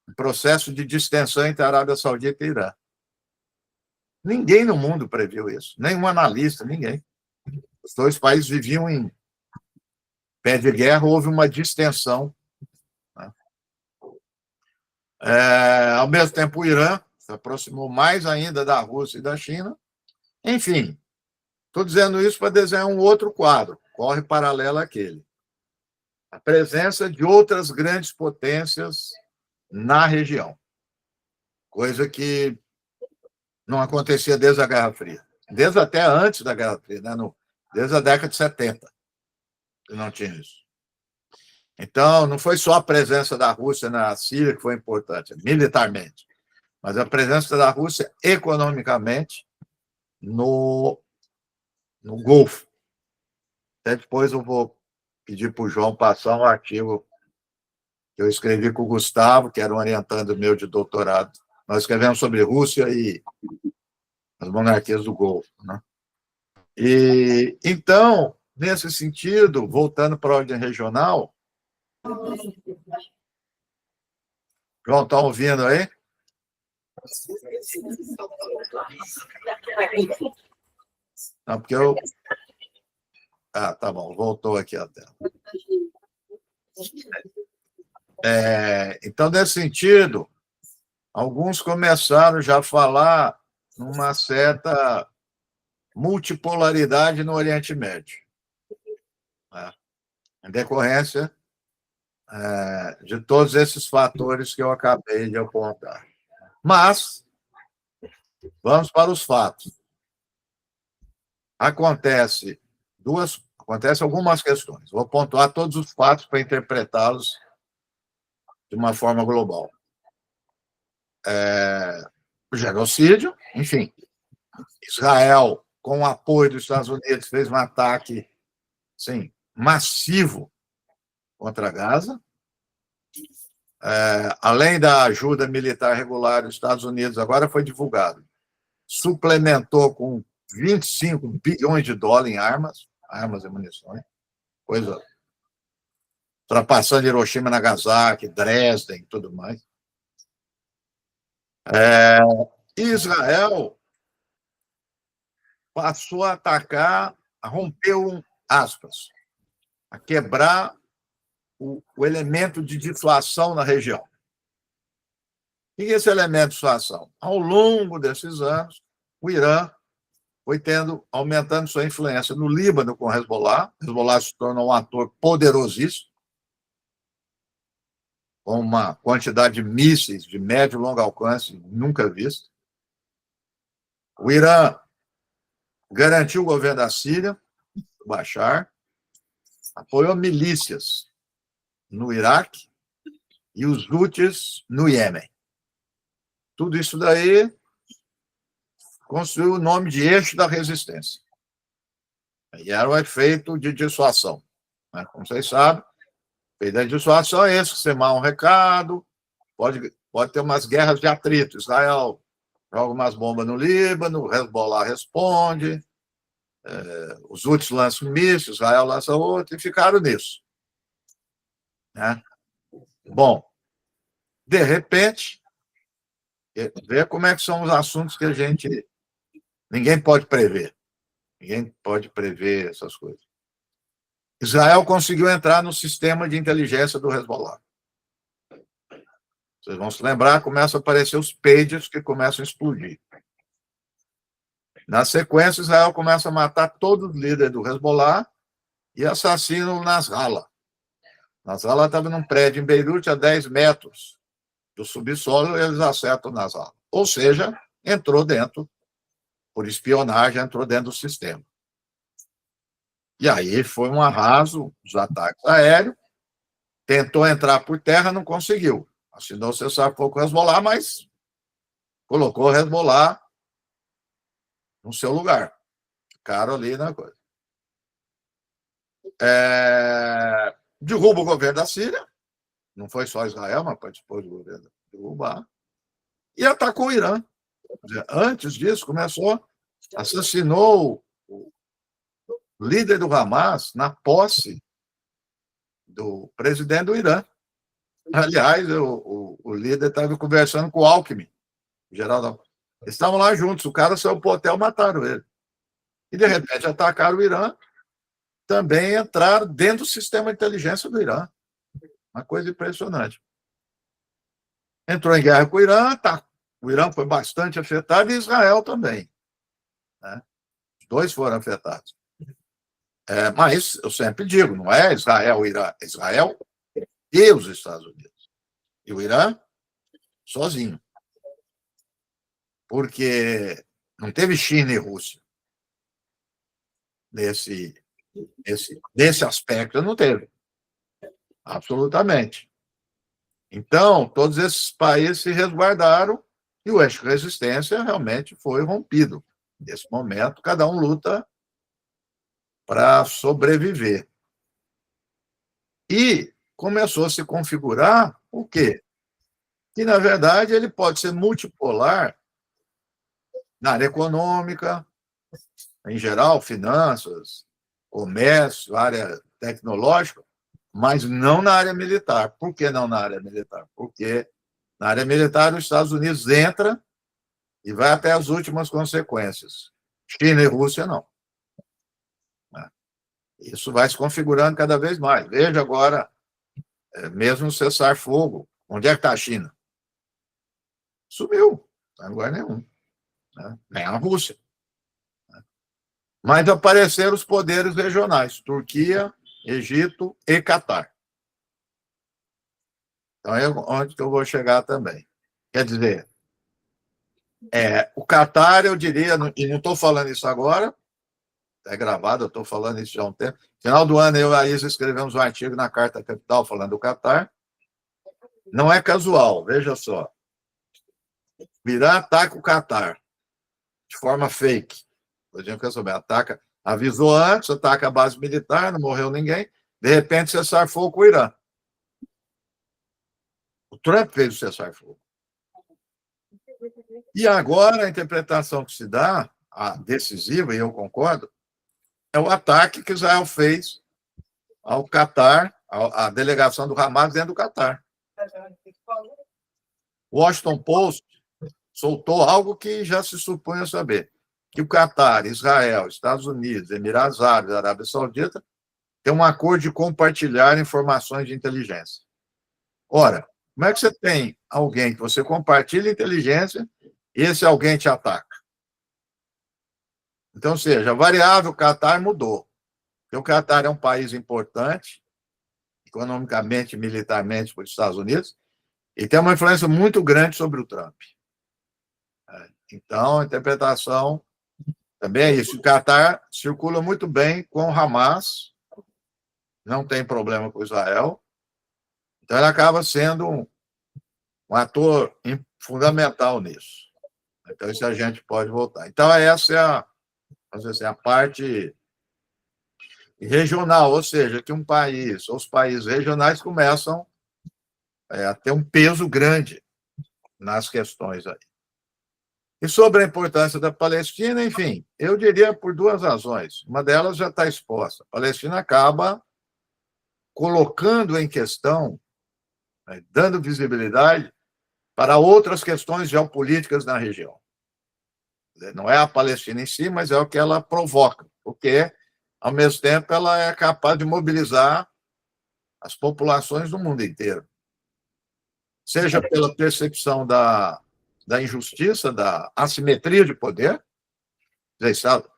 o processo de distensão entre a Arábia Saudita e Irã. Ninguém no mundo previu isso, nenhum analista, ninguém. Os dois países viviam em pé de guerra, houve uma distensão. Né? Ao mesmo tempo, o Irã se aproximou mais ainda da Rússia e da China. Enfim, estou dizendo isso para desenhar um outro quadro, corre paralelo àquele. A presença de outras grandes potências na região, coisa que não acontecia desde a Guerra Fria, desde até antes da Guerra Fria, né? Desde a década de 70, que não tinha isso. Então, não foi só a presença da Rússia na Síria que foi importante, militarmente, mas a presença da Rússia economicamente no Golfo. Até depois eu vou pedir para o João passar um artigo que eu escrevi com o Gustavo, que era um orientando meu de doutorado. Nós escrevemos sobre Rússia e as monarquias do Golfo. Né? E, então, nesse sentido, voltando para a ordem regional, João, está ouvindo aí? Não, porque eu... tá bom, voltou aqui a tela. Então, nesse sentido, alguns começaram já a falar numa certa multipolaridade no Oriente Médio, né? Em decorrência de todos esses fatores que eu acabei de apontar. Mas, vamos para os fatos. Acontecem algumas questões. Vou pontuar todos os fatos para interpretá-los de uma forma global. O genocídio, enfim. Israel, com o apoio dos Estados Unidos, fez um ataque massivo contra Gaza. Além da ajuda militar regular dos Estados Unidos, agora foi divulgado, suplementou com 25 bilhões de dólares em armas e munições, coisa ultrapassando Hiroshima, Nagasaki, Dresden e tudo mais. Israel passou a atacar, rompeu, aspas, a quebrar o elemento de dissuasão na região. O que é esse elemento de dissuasão? Ao longo desses anos, o Irã foi aumentando sua influência no Líbano com o Hezbollah. O Hezbollah se tornou um ator poderosíssimo, com uma quantidade de mísseis de médio e longo alcance nunca vista. O Irã garantiu o governo da Síria, o Bashar, apoiou milícias no Iraque e os Houthis no Iêmen. Tudo isso daí construiu o nome de eixo da resistência. E era o efeito de dissuasão. Né? Como vocês sabem, o efeito da dissuasão é esse: você manda um recado, pode ter umas guerras de atrito. Israel joga umas bombas no Líbano, o Hezbollah responde, os Houthis lançam mísseis, Israel lança outro, e ficaram nisso. Né? Bom, de repente, vê como é que são os assuntos que ninguém pode prever. Ninguém pode prever essas coisas. Israel conseguiu entrar no sistema de inteligência do Hezbollah. Vocês vão se lembrar, começam a aparecer os pagers que começam a explodir. Na sequência, Israel começa a matar todos os líderes do Hezbollah e assassina o Nasrallah. Nasrallah estava num prédio em Beirute a 10 metros do subsolo e eles acertam o Nasrallah. Ou seja, entrou dentro, por espionagem, entrou dentro do sistema. E aí foi um arraso dos ataques aéreos, tentou entrar por terra, não conseguiu. Assinou cessar-fogo com o Hezbollah, mas colocou o Hezbollah no seu lugar. Ficaram ali na coisa. Derruba o governo da Síria, não foi só Israel, mas participou do governo derrubar, e atacou o Irã. Quer dizer, antes disso, assassinou o líder do Hamas na posse do presidente do Irã. Aliás, o líder estava conversando com o Alckmin, Geraldo. Eles estavam lá juntos, o cara saiu para o hotel, mataram ele. E, de repente, atacaram o Irã, também entraram dentro do sistema de inteligência do Irã. Uma coisa impressionante. Entrou em guerra com o Irã, tá. O Irã foi bastante afetado e Israel também. Né? Os dois foram afetados. Mas eu sempre digo, não é Israel e Irã, é Israel e os Estados Unidos. E o Irã sozinho. Porque não teve China e Rússia. Nesse aspecto, não teve. Absolutamente. Então, todos esses países se resguardaram e o eixo de resistência realmente foi rompido. Nesse momento, cada um luta para sobreviver. E começou a se configurar o quê? Que, na verdade, ele pode ser multipolar na área econômica, em geral, finanças, comércio, área tecnológica, mas não na área militar. Por que não na área militar? Porque na área militar os Estados Unidos entra e vai até as últimas consequências. China e Rússia, não. Isso vai se configurando cada vez mais. Veja agora, mesmo o cessar-fogo, onde é que está a China? Sumiu, não está em lugar nenhum. Né? Nem a Rússia. Mas apareceram os poderes regionais, Turquia, Egito e Catar. Então é onde que eu vou chegar também. Quer dizer, o Catar, eu diria, e não estou falando isso agora, é gravado, eu estou falando isso já há um tempo. Final do ano, eu e a Isa escrevemos um artigo na Carta Capital falando do Catar. Não é casual, veja só. O Irã ataca o Catar de forma fake. Por exemplo, ataca, avisou antes, ataca a base militar, não morreu ninguém, de repente cessar fogo com o Irã. O Trump fez o cessar-fogo. E agora a interpretação que se dá, a decisiva, e eu concordo, é o ataque que Israel fez ao Catar, à delegação do Hamas dentro do Catar. O Washington Post soltou algo que já se supunha saber, que o Catar, Israel, Estados Unidos, Emirados Árabes, Arábia Saudita, têm um acordo de compartilhar informações de inteligência. Ora, como é que você tem alguém que você compartilha inteligência e esse alguém te ataca? Então, ou seja, a variável Catar mudou. Porque o Catar é um país importante, economicamente e militarmente, para os Estados Unidos, e tem uma influência muito grande sobre o Trump. Então, a interpretação também é isso. O Catar circula muito bem com o Hamas, não tem problema com Israel, então ele acaba sendo um ator fundamental nisso. Então, isso a gente pode voltar. Então, essa é a parte regional, ou seja, que um país, ou os países regionais começam a ter um peso grande nas questões aí. E sobre a importância da Palestina, enfim, eu diria por duas razões. Uma delas já está exposta. A Palestina acaba colocando em questão, dando visibilidade para outras questões geopolíticas na região. Não é a Palestina em si, mas é o que ela provoca, porque, ao mesmo tempo, ela é capaz de mobilizar as populações do mundo inteiro. Seja pela percepção da injustiça, da assimetria de poder. Israel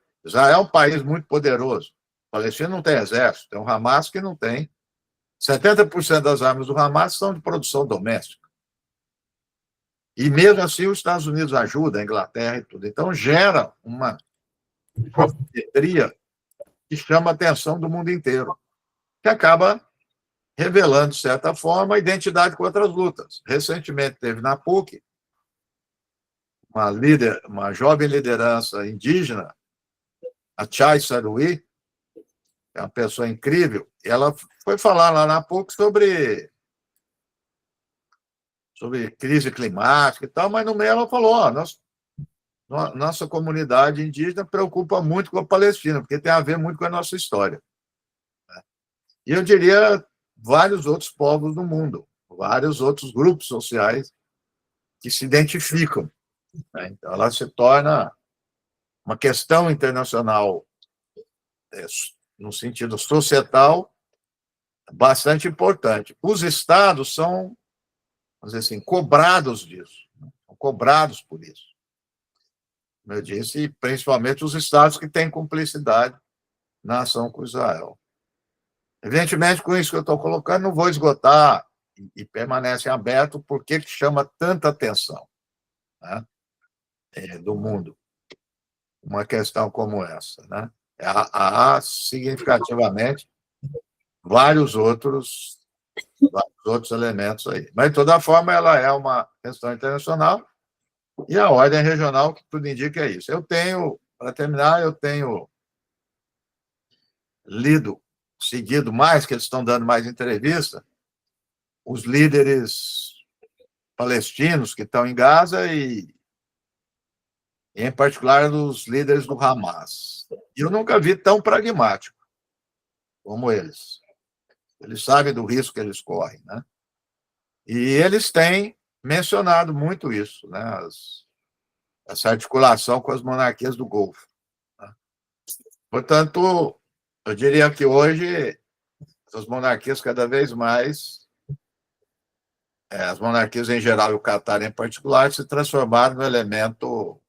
é um país muito poderoso. A Palestina não tem exército, tem um Hamas que não tem. 70% das armas do Hamas são de produção doméstica. E mesmo assim os Estados Unidos ajudam, a Inglaterra e tudo. Então gera uma assimetria que chama a atenção do mundo inteiro, que acaba revelando, de certa forma, a identidade com outras lutas. Recentemente teve na PUC uma jovem liderança indígena, a Chai Sarui, é uma pessoa incrível, e ela foi falar lá na PUC sobre sobre crise climática e tal, mas no meio ela falou, ó, nossa comunidade indígena preocupa muito com a Palestina, porque tem a ver muito com a nossa história. E eu diria vários outros povos do mundo, vários outros grupos sociais que se identificam. Né? Então, ela se torna uma questão internacional, no sentido societal, bastante importante. Os estados são, vamos dizer assim, cobrados disso, são cobrados por isso. Como eu disse, principalmente os estados que têm cumplicidade na ação com Israel. Evidentemente, com isso que eu estou colocando, não vou esgotar e permanece aberto por que chama tanta atenção, né, do mundo uma questão como essa. Né? Há significativamente vários outros elementos aí. Mas, de toda forma, ela é uma questão internacional e a ordem regional, que tudo indica, é isso. Para terminar, eu tenho seguido mais, que eles estão dando mais entrevista, os líderes palestinos que estão em Gaza e em particular, os líderes do Hamas. E eu nunca vi tão pragmático como eles. Eles sabem do risco que eles correm, né? E eles têm mencionado muito isso, né? Essa articulação com as monarquias do Golfo. Né? Portanto, eu diria que hoje as monarquias cada vez mais, as monarquias em geral e o Catar em particular, se transformaram no elemento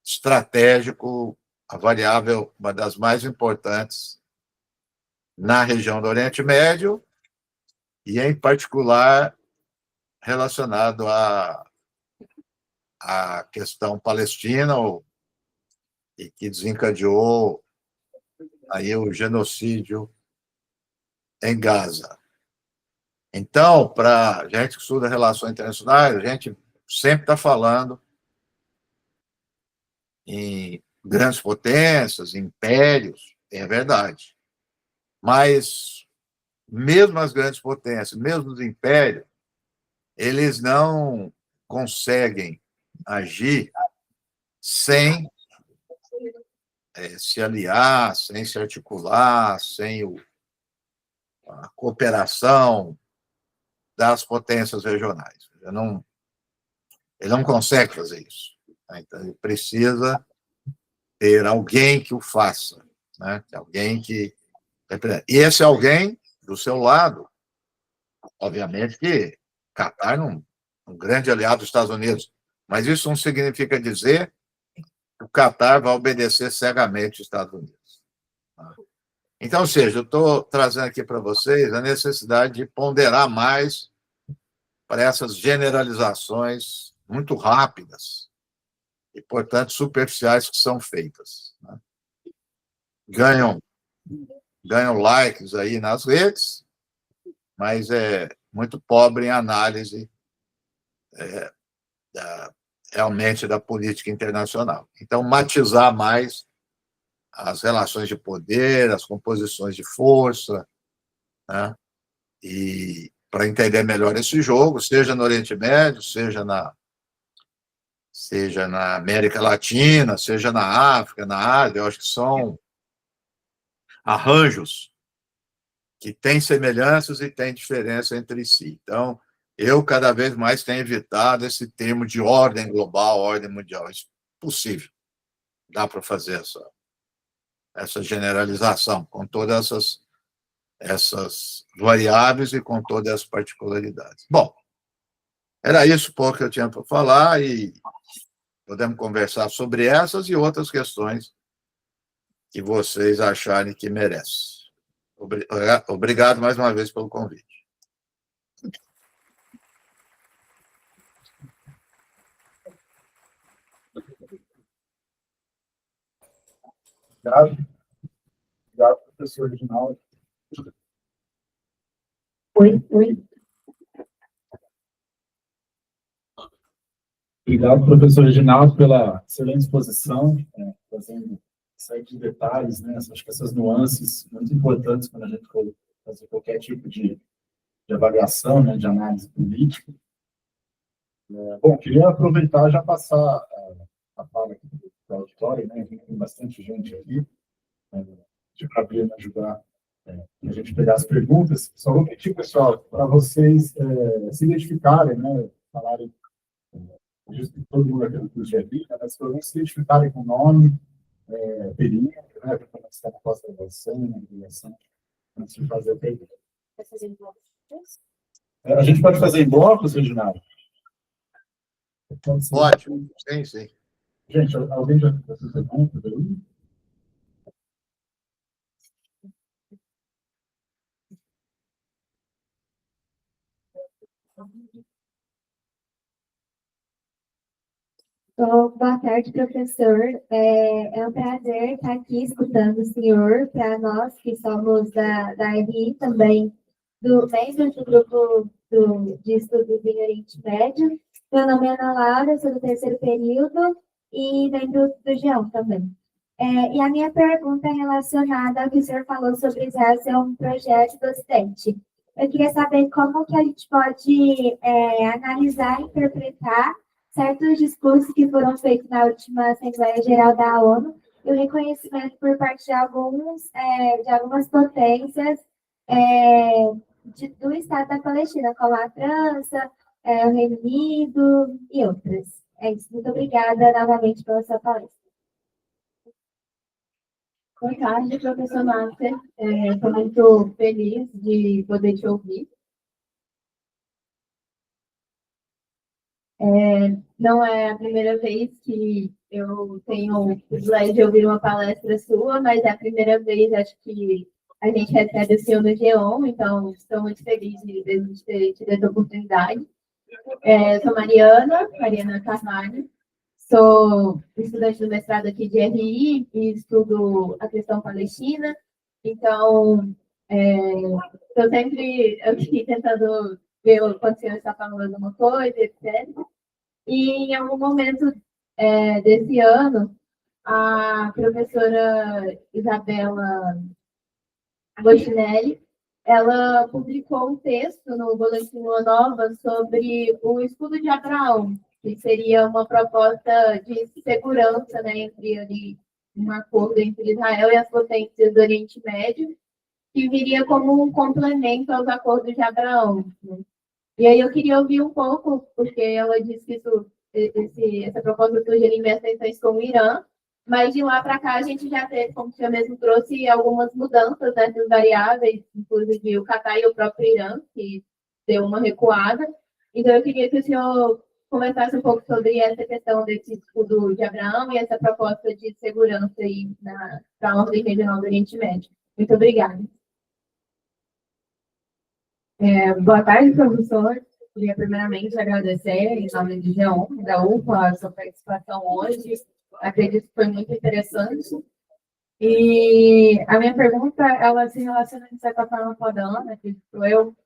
estratégico, a variável, uma das mais importantes na região do Oriente Médio e, em particular, relacionado à questão palestina e que desencadeou aí o genocídio em Gaza. Então, para a gente que estuda relações internacionais, a gente sempre está falando em grandes potências, impérios, é verdade. Mas, mesmo as grandes potências, mesmo os impérios, eles não conseguem agir sem se aliar, sem se articular, sem a cooperação das potências regionais. Ele não consegue fazer isso. Né? Então, ele precisa ter alguém que o faça, né? Alguém que... E esse alguém, do seu lado, obviamente que Catar é um grande aliado dos Estados Unidos, mas isso não significa dizer que o Catar vai obedecer cegamente os Estados Unidos. Então, ou seja, eu estou trazendo aqui para vocês a necessidade de ponderar mais para essas generalizações muito rápidas e, portanto, superficiais que são feitas. Né? Ganham likes aí nas redes, mas é muito pobre em análise realmente da política internacional. Então, matizar mais as relações de poder, as composições de força, né? E para entender melhor esse jogo, seja no Oriente Médio, seja na América Latina, seja na África, na Ásia, eu acho que são arranjos que têm semelhanças e têm diferença entre si. Então, eu cada vez mais tenho evitado esse termo de ordem global, ordem mundial. Isso é possível. Dá para fazer essa generalização com todas essas variáveis e com todas as particularidades. Bom, era isso pouco que eu tinha para falar e podemos conversar sobre essas e outras questões que vocês acharem que merecem. Obrigado mais uma vez pelo convite. Obrigado, professor Reginaldo. Oi. Obrigado, professor Reginaldo, pela excelente exposição, trazendo certos detalhes, né? Acho que essas nuances muito importantes quando a gente for fazer qualquer tipo de avaliação, né, de análise política. Bom, queria aproveitar e já passar a fala aqui do auditório, né? Tem bastante gente aqui, para me ajudar a gente pegar as perguntas. Só vou pedir, pessoal, para vocês se identificarem, né? Falarem, todo mundo aqui do curso de vida, mas para vocês se identificarem com o nome, período, né? Para está na pós-graduação, na graduação, antes de fazer a pergunta. A gente pode fazer em blocos, Reginaldo? Ótimo, sim, sim. Gente, alguém já fez perguntas aí? Boa tarde, professor. É um prazer estar aqui escutando o senhor. Para nós que somos da RI também, membros do grupo de estudos em Oriente Médio. Meu nome é Ana Laura, sou do terceiro período e membro do GEON também. E a minha pergunta é relacionada ao que o senhor falou sobre Israel ser um projeto do Ocidente. Eu queria saber como que a gente pode analisar e interpretar certos discursos que foram feitos na última Assembleia Geral da ONU e o reconhecimento por parte de algumas potências do Estado da Palestina, como a França, o Reino Unido e outras. É isso. Muito obrigada novamente pela sua palestra. Boa tarde, professor Master. Estou muito feliz de poder te ouvir. Não é a primeira vez que eu tenho o privilégio de ouvir uma palestra sua, mas é a primeira vez, acho que a gente recebe o senhor no GEON, então estou muito feliz de a gente ter tido essa oportunidade. Sou Mariana Carvalho, sou estudante do mestrado aqui de RI e estudo a questão palestina, então estou sempre aqui tentando ver quando o senhor está falando uma coisa, etc. E em algum momento desse ano, a professora Isabela Gostinelli, ela publicou um texto no Boletim Lua Nova sobre o escudo de Abraão, que seria uma proposta de segurança, né, entre ali, um acordo entre Israel e as potências do Oriente Médio, que viria como um complemento aos acordos de Abraão. Né? E aí eu queria ouvir um pouco, porque ela disse que essa proposta surge em minhas tensões com o Irã, mas de lá para cá a gente já teve, como o senhor mesmo trouxe, algumas mudanças nessas variáveis, inclusive o Catar e o próprio Irã, que deu uma recuada. Então eu queria que o senhor comentasse um pouco sobre essa questão desse escudo de Abraão e essa proposta de segurança aí para a ordem regional do Oriente Médio. Muito obrigada. Boa tarde, professor. Queria primeiramente agradecer, em nome do GEON, da UPA, a sua participação hoje. Acredito que foi muito interessante. E a minha pergunta, ela se relaciona, de certa forma, com a da Ana, que sou eu,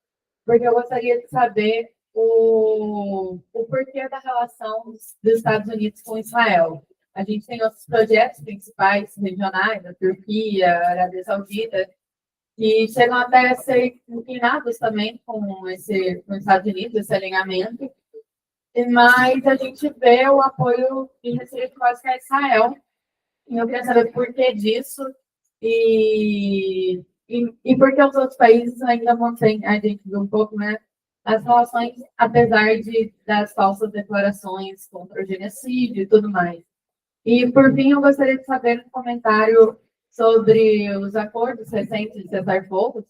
porque eu gostaria de saber o porquê da relação dos Estados Unidos com Israel. A gente tem outros projetos principais regionais, a Turquia, a Arábia Saudita, e chegam até a ser inclinados também com os Estados Unidos, esse alinhamento, mas a gente vê o apoio irrestrito quase que a Israel. E eu queria saber por que disso e por que os outros países ainda mantêm, a gente viu um pouco, né, as relações, apesar das falsas declarações contra o genocídio e tudo mais. E, por fim, eu gostaria de saber um comentário sobre os acordos recentes de cessar-fogo,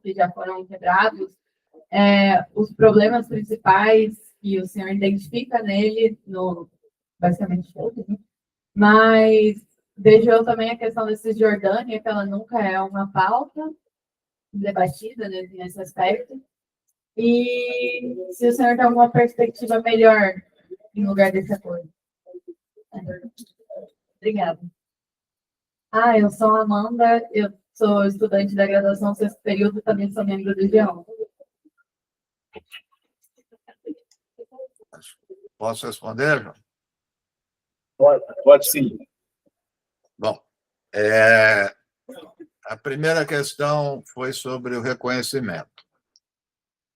que já foram quebrados, os problemas principais que o senhor identifica nele, basicamente todos, né? Mas vejo eu também a questão da Cisjordânia, que ela nunca é uma pauta debatida, né, nesse aspecto. E se o senhor tem alguma perspectiva melhor em lugar desse acordo. Obrigada. Eu sou a Amanda, eu sou estudante da graduação sexto período, também sou membro do GEON. Posso responder, João? Pode sim. Bom, a primeira questão foi sobre o reconhecimento.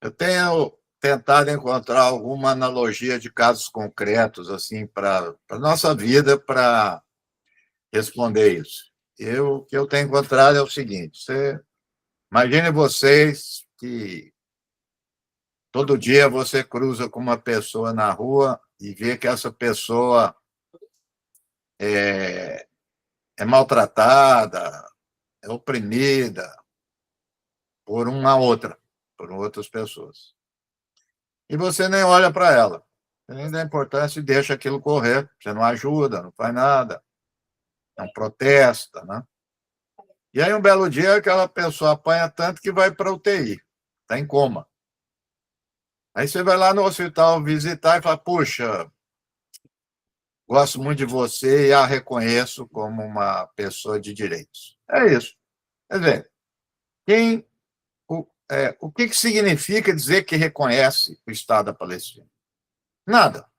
Eu tenho tentado encontrar alguma analogia de casos concretos assim para a nossa vida para responder isso. O que eu tenho encontrado é o seguinte: imagine vocês que todo dia você cruza com uma pessoa na rua e vê que essa pessoa é maltratada, é oprimida por outras pessoas. E você nem olha para ela. Você nem dá importância e deixa aquilo correr. Você não ajuda, não faz nada, não protesta, né? E aí, um belo dia, aquela pessoa apanha tanto que vai para a UTI, está em coma. Aí você vai lá no hospital visitar e fala: puxa, gosto muito de você e a reconheço como uma pessoa de direitos. É isso. Quer dizer, o que significa dizer que reconhece o Estado da Palestina? Nada.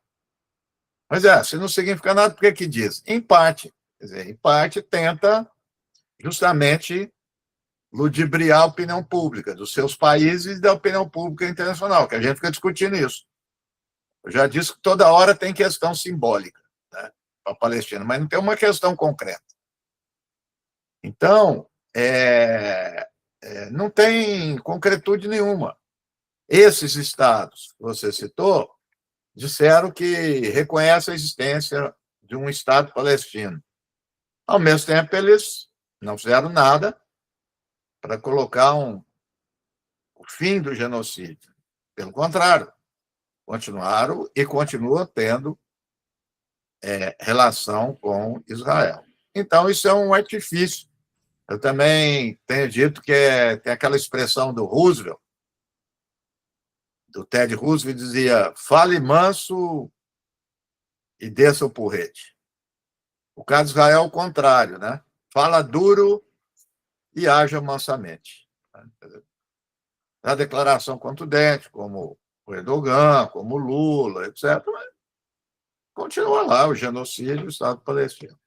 Mas se não significa nada, por que diz? Em parte. Quer dizer, em parte tenta justamente ludibriar a opinião pública dos seus países e da opinião pública internacional, que a gente fica discutindo isso. Eu já disse que toda hora tem questão simbólica, né, para a Palestina, mas não tem uma questão concreta. Então, não tem concretude nenhuma. Esses estados que você citou disseram que reconhecem a existência de um Estado palestino. Ao mesmo tempo, eles não fizeram nada para colocar o fim do genocídio. Pelo contrário, continuaram e continuam tendo relação com Israel. Então, isso é um artifício. Eu também tenho dito que tem aquela expressão do Roosevelt, do Ted Roosevelt, dizia: fale manso e desça o porrete. O caso de Israel é o contrário, né? Fala duro e haja mansamente. A declaração contundente, como o Erdogan, como o Lula, etc., continua lá o genocídio do Estado palestino.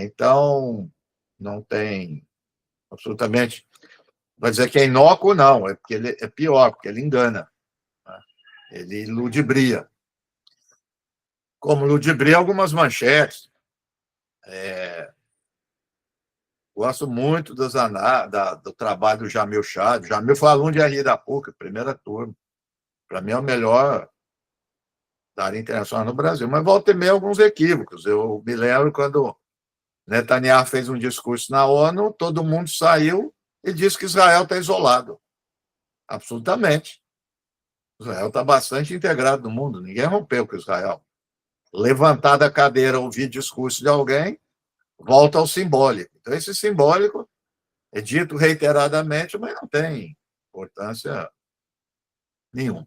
Então, não tem absolutamente... Vai dizer que é inócuo, não, é porque ele é pior, porque ele engana, né? Ele ludibria. Como ludibria algumas manchetes. Gosto muito do trabalho do Jamil Chad. O Jamil foi aluno de RI da PUC, primeira turma. Para mim é o melhor da área internacional no Brasil. Mas volta e meia alguns equívocos. Eu me lembro quando Netanyahu fez um discurso na ONU, todo mundo saiu e disse que Israel está isolado. Absolutamente. Israel está bastante integrado no mundo. Ninguém rompeu com Israel. Levantar da cadeira, ouvir discurso de alguém, volta ao simbólico. Então, esse simbólico é dito reiteradamente, mas não tem importância nenhuma.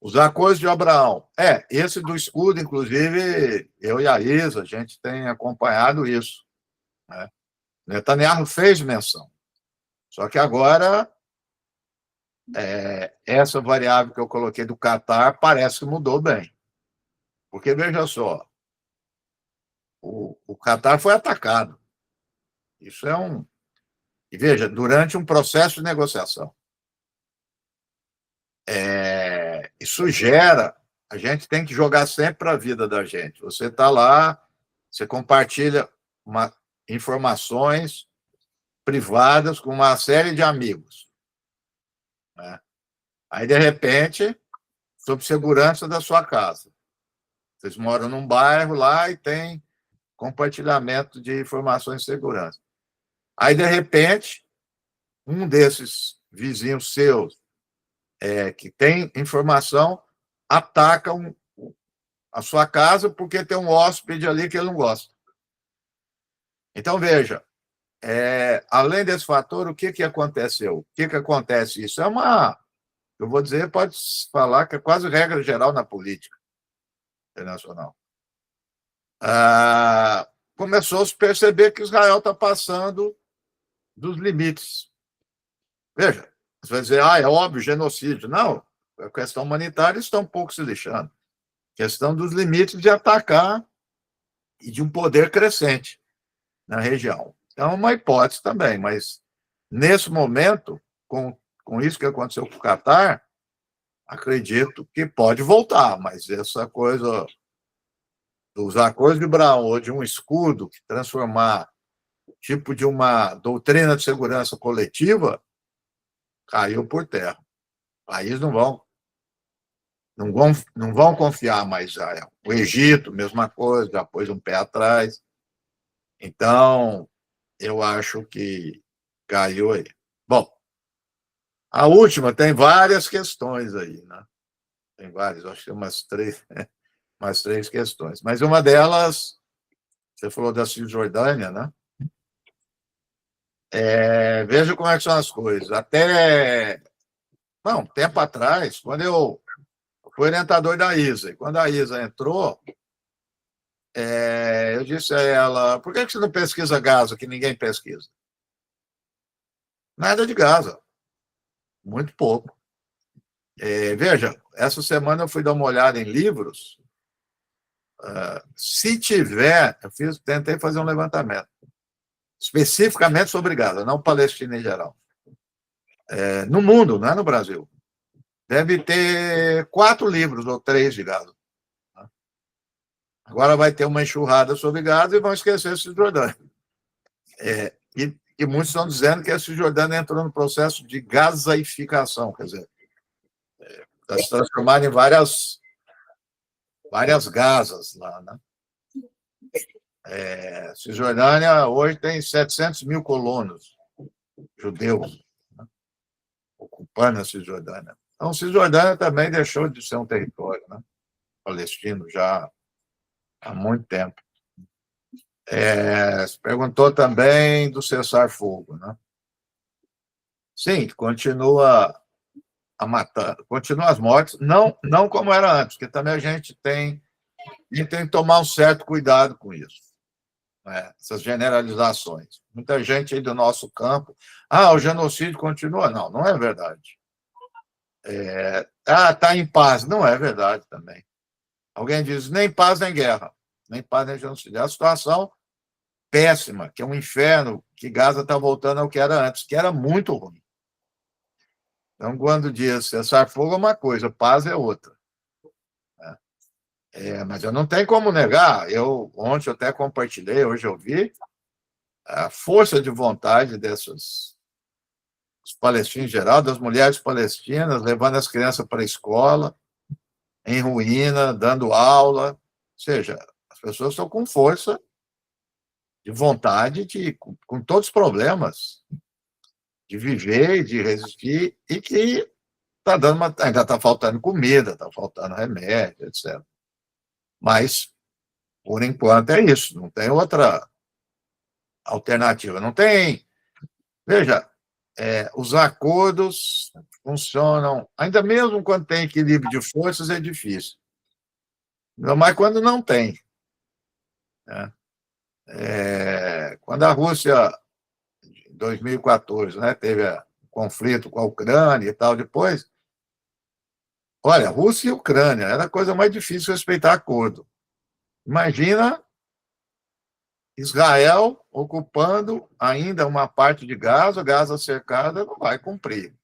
Os acordos de Abraão. Esse do escudo, inclusive, eu e a Isa, a gente tem acompanhado isso, né? Netanyahu fez menção. Só que agora, essa variável que eu coloquei do Catar parece que mudou bem. Porque, veja só, o Catar foi atacado. Isso é um... E veja, durante um processo de negociação. Isso gera... A gente tem que jogar sempre para a vida da gente. Você está lá, você compartilha informações privadas com uma série de amigos, né? Aí, de repente, sob segurança da sua casa. Vocês moram num bairro lá e tem compartilhamento de informações de segurança. Aí, de repente, um desses vizinhos seus que tem informação ataca a sua casa porque tem um hóspede ali que ele não gosta. Então, veja, além desse fator, o que aconteceu? O que acontece? Isso é eu vou dizer, pode falar que é quase regra geral na política internacional. Começou a se perceber que Israel está passando dos limites. Veja, você vai dizer, é óbvio, genocídio. Não, a questão humanitária está um pouco se lixando. Questão dos limites de atacar e de um poder crescente na região. Então, é uma hipótese também, mas nesse momento, com com isso que aconteceu com o Catar, acredito que pode voltar, mas essa coisa dos acordos de Abraão ou de um escudo que transformar tipo de uma doutrina de segurança coletiva caiu por terra. Os países não vão confiar mais em Israel. O Egito, mesma coisa, já pôs um pé atrás. Então, eu acho que caiu aí. Bom, a última tem várias questões aí, né? Tem várias, acho que tem umas três questões. Mas uma delas, você falou da Cisjordânia, né? Veja como é que são as coisas. Até, não, tempo atrás, quando eu fui orientador da ISA, e quando a ISA entrou, eu disse a ela, por que você não pesquisa Gaza, que ninguém pesquisa? Nada de Gaza, muito pouco. Veja, essa semana eu fui dar uma olhada em livros, se tiver, tentei fazer um levantamento, especificamente sobre Gaza, não Palestina em geral. No mundo, não é no Brasil. Deve ter 4 livros ou 3 de Gaza. Agora vai ter uma enxurrada sobre Gaza e vão esquecer a Cisjordânia. E muitos estão dizendo que a Cisjordânia entrou no processo de gazaificação, quer dizer, está se transformando em várias Gazas lá, né? Cisjordânia hoje tem 700 mil colonos judeus, né, ocupando a Cisjordânia. Então, Cisjordânia também deixou de ser um território, né, palestino já há muito tempo. Se perguntou também do cessar-fogo, né? Sim, continua a matar, continua as mortes, não como era antes, porque também a gente tem que tomar um certo cuidado com isso, né? Essas generalizações. Muita gente aí do nosso campo, o genocídio continua. Não é verdade. Está em paz. Não é verdade também. Alguém diz, nem paz nem guerra, nem paz nem genocídio. É a situação péssima, que é um inferno, que Gaza está voltando ao que era antes, que era muito ruim. Então, quando diz cessar fogo é uma coisa, paz é outra. Mas eu não tenho como negar. Ontem eu até compartilhei, hoje eu vi, a força de vontade dos palestinos em geral, das mulheres palestinas, levando as crianças para a escola, em ruína, dando aula. Ou seja, as pessoas estão com força de vontade, com todos os problemas, de viver, de resistir, e que ainda está faltando comida, está faltando remédio, etc. Mas, por enquanto, é isso, não tem outra alternativa. Não tem. Veja, os acordos funcionam, ainda mesmo quando tem equilíbrio de forças, é difícil. Mas quando não tem. Né? Quando a Rússia, em 2014, né, teve conflito com a Ucrânia e tal, depois, olha, Rússia e Ucrânia, era a coisa mais difícil respeitar acordo. Imagina Israel ocupando ainda uma parte de Gaza cercada, não vai cumprir.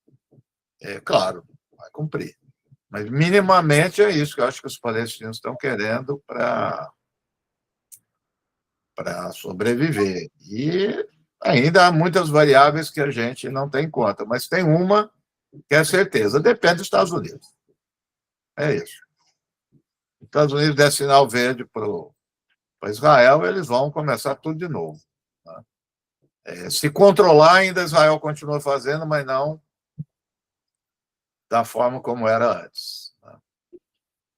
Claro, vai cumprir. Mas minimamente é isso que eu acho que os palestinos estão querendo para sobreviver. E ainda há muitas variáveis que a gente não tem em conta, mas tem uma que é certeza, depende dos Estados Unidos. É isso. Os Estados Unidos der sinal verde para Israel, eles vão começar tudo de novo. Né? Se controlar, ainda Israel continua fazendo, mas não da forma como era antes. Né?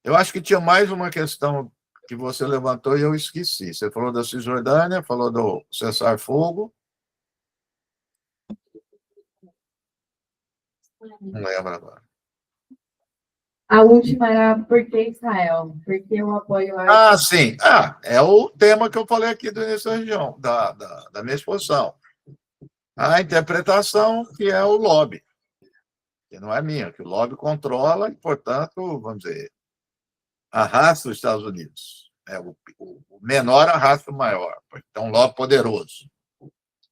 Eu acho que tinha mais uma questão que você levantou e eu esqueci. Você falou da Cisjordânia, falou do cessar-fogo. Não lembro agora. A última era por que Israel? Porque eu apoio a... Sim. É o tema que eu falei aqui do início da região, da minha exposição. A interpretação que é o lobby, que não é minha, que o lobby controla e, portanto, vamos dizer, arrasta os Estados Unidos. O menor arrasta o maior. Então, um lobby poderoso,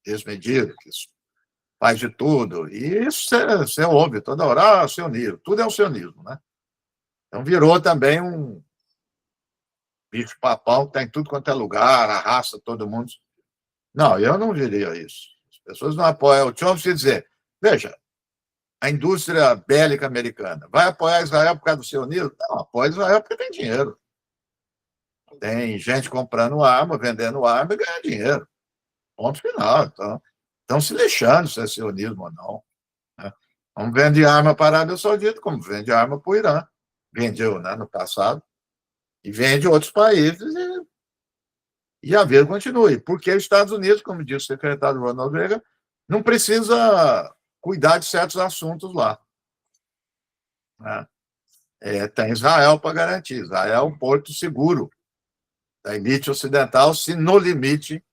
desmedido, que faz de tudo. E isso você ouve toda hora, o sionismo. Tudo é o sionismo, né? Então virou também um bicho papão que está em tudo quanto é lugar, arrasta todo mundo. Não, eu não diria isso. As pessoas não apoiam. O Chomsky dizer, veja, a indústria bélica americana vai apoiar Israel por causa do sionismo? Não, apoia Israel porque tem dinheiro. Tem gente comprando arma, vendendo arma e ganhando dinheiro. Ponto final. Então, estão se deixando se é sionismo ou não. Né? Como vende arma para a Arábia Saudita, como vende arma para o Irã. Vendeu, né, no passado. E vende outros países e a vida continue. Porque os Estados Unidos, como disse o secretário Ronald Reagan, não precisa cuidar de certos assuntos lá. Né? Tem Israel para garantir. Israel é um porto seguro da elite ocidental, se no limite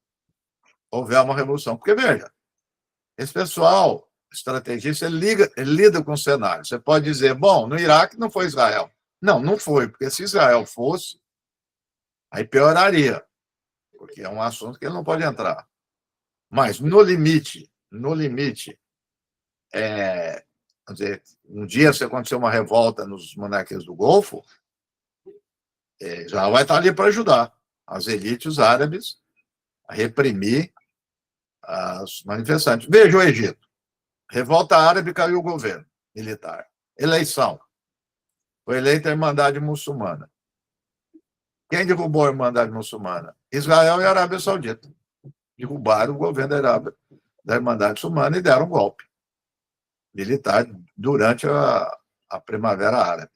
houver uma revolução. Porque, veja, esse pessoal, estrategista, ele lida com o cenário. Você pode dizer, bom, no Iraque não foi Israel. Não, não foi, porque se Israel fosse, aí pioraria, porque é um assunto que ele não pode entrar. Mas, no limite, vamos dizer, um dia, se acontecer uma revolta nos monarquias do Golfo, Israel vai estar ali para ajudar as elites árabes a reprimir as manifestantes. Veja o Egito. Revolta árabe, caiu o governo militar. Eleição. Foi eleita a Irmandade Muçulmana. Quem derrubou a Irmandade Muçulmana? Israel e a Arábia Saudita. Derrubaram o governo da Irmandade Muçulmana e deram um golpe militar durante a Primavera Árabe.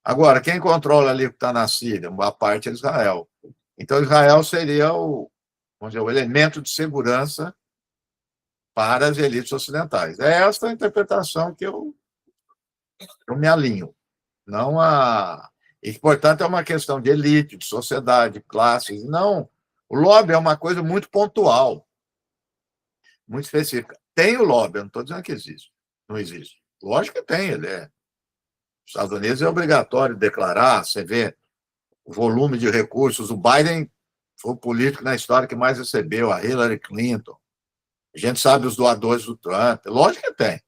Agora, quem controla ali o que está na Síria? Uma parte é Israel. Então, Israel seria vamos dizer, o elemento de segurança para as elites ocidentais. É essa a interpretação que eu me alinho. Não e, portanto, é uma questão de elite, de sociedade, de classes. Não, o lobby é uma coisa muito pontual, muito específica. Tem o lobby, eu não estou dizendo que existe. Não existe. Lógico que tem, ele é. Nos Estados Unidos é obrigatório declarar, você vê o volume de recursos. O Biden foi o político na história que mais recebeu, a Hillary Clinton. A gente sabe os doadores do Trump. Lógico que tem.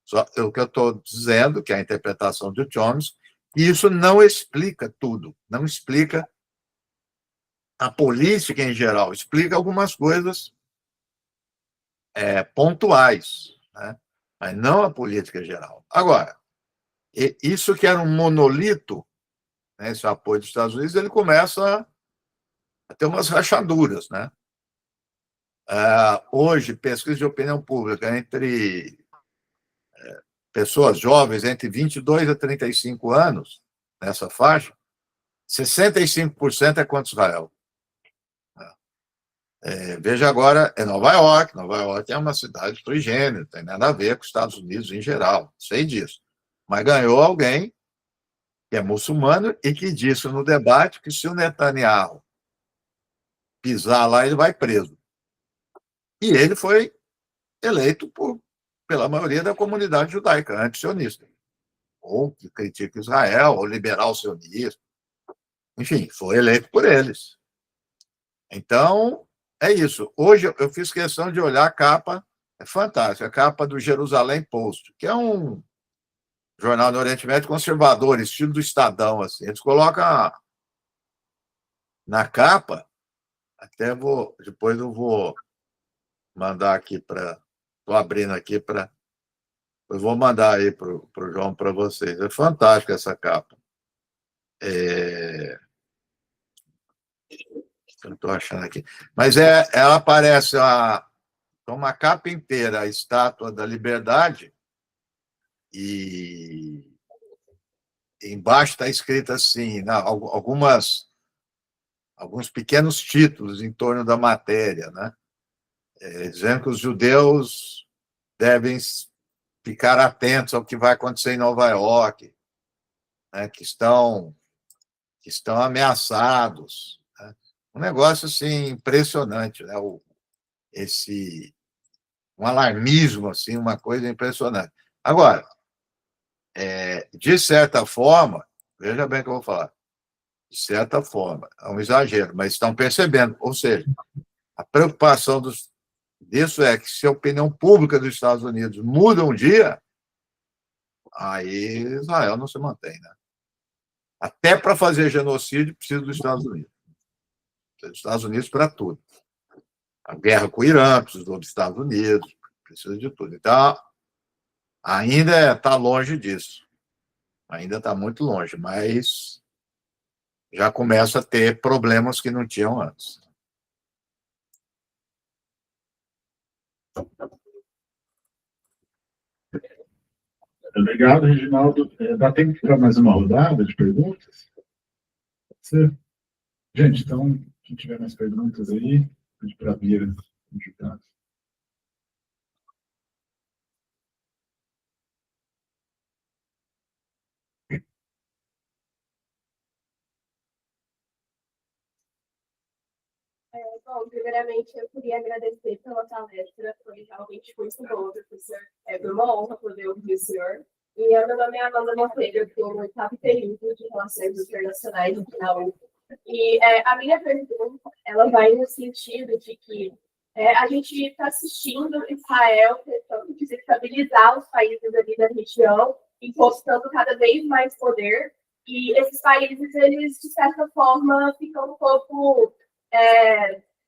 Só o que eu estou dizendo, que é a interpretação de Chomsky, que isso não explica tudo. Não explica a política em geral. Explica algumas coisas pontuais, né? Mas não a política em geral. Agora, isso que era um monolito, né, esse apoio dos Estados Unidos, ele começa a ter umas rachaduras, né? Hoje, pesquisa de opinião pública entre pessoas jovens entre 22 a 35 anos, nessa faixa, 65% é contra Israel. Veja agora, é Nova York. Nova York é uma cidade sui generis, não tem nada a ver com os Estados Unidos em geral, sei disso. Mas ganhou alguém que é muçulmano e que disse no debate que se o Netanyahu pisar lá, ele vai preso. E ele foi eleito pela maioria da comunidade judaica anti-sionista, ou que critica Israel, ou liberal sionista. Enfim, foi eleito por eles. Então, é isso. Hoje eu fiz questão de olhar a capa, é fantástica, a capa do Jerusalém Post, que é um jornal do Oriente Médio conservador, estilo do Estadão, assim. Eles colocam na capa, depois eu vou mandar aqui para... Estou abrindo aqui para... Eu vou mandar aí para o João, para vocês. É fantástica essa capa. Eu estou achando aqui. Mas ela aparece uma capa inteira, a Estátua da Liberdade, e embaixo está escrito assim, alguns pequenos títulos em torno da matéria, né? Dizendo que os judeus devem ficar atentos ao que vai acontecer em Nova York, né? que estão ameaçados. Né? Um negócio assim, impressionante, né? Um alarmismo, assim, uma coisa impressionante. Agora, de certa forma, veja bem o que eu vou falar, de certa forma, é um exagero, mas estão percebendo, ou seja, a preocupação disso é que se a opinião pública dos Estados Unidos muda um dia, aí Israel não se mantém, né? Até para fazer genocídio precisa dos Estados Unidos. Precisa dos Estados Unidos para tudo. A guerra com o Irã precisa dos Estados Unidos, precisa de tudo. Então, ainda está longe disso. Ainda está muito longe, mas já começa a ter problemas que não tinham antes. Obrigado, Reginaldo. Dá tempo para mais uma rodada de perguntas? Pode ser? Gente, então, quem tiver mais perguntas aí, pede para a Bia digitar. Bom, primeiramente, eu queria agradecer pela palestra, foi realmente muito bom, professor. É uma honra poder ouvir o senhor. E meu nome é Amanda Monteiro, eu estou no 8º período de Relações Internacionais aqui na UF. E a minha pergunta, ela vai no sentido de que a gente está assistindo Israel tentando desestabilizar os países ali da região, impostando cada vez mais poder, e esses países, eles, de certa forma, ficam um pouco...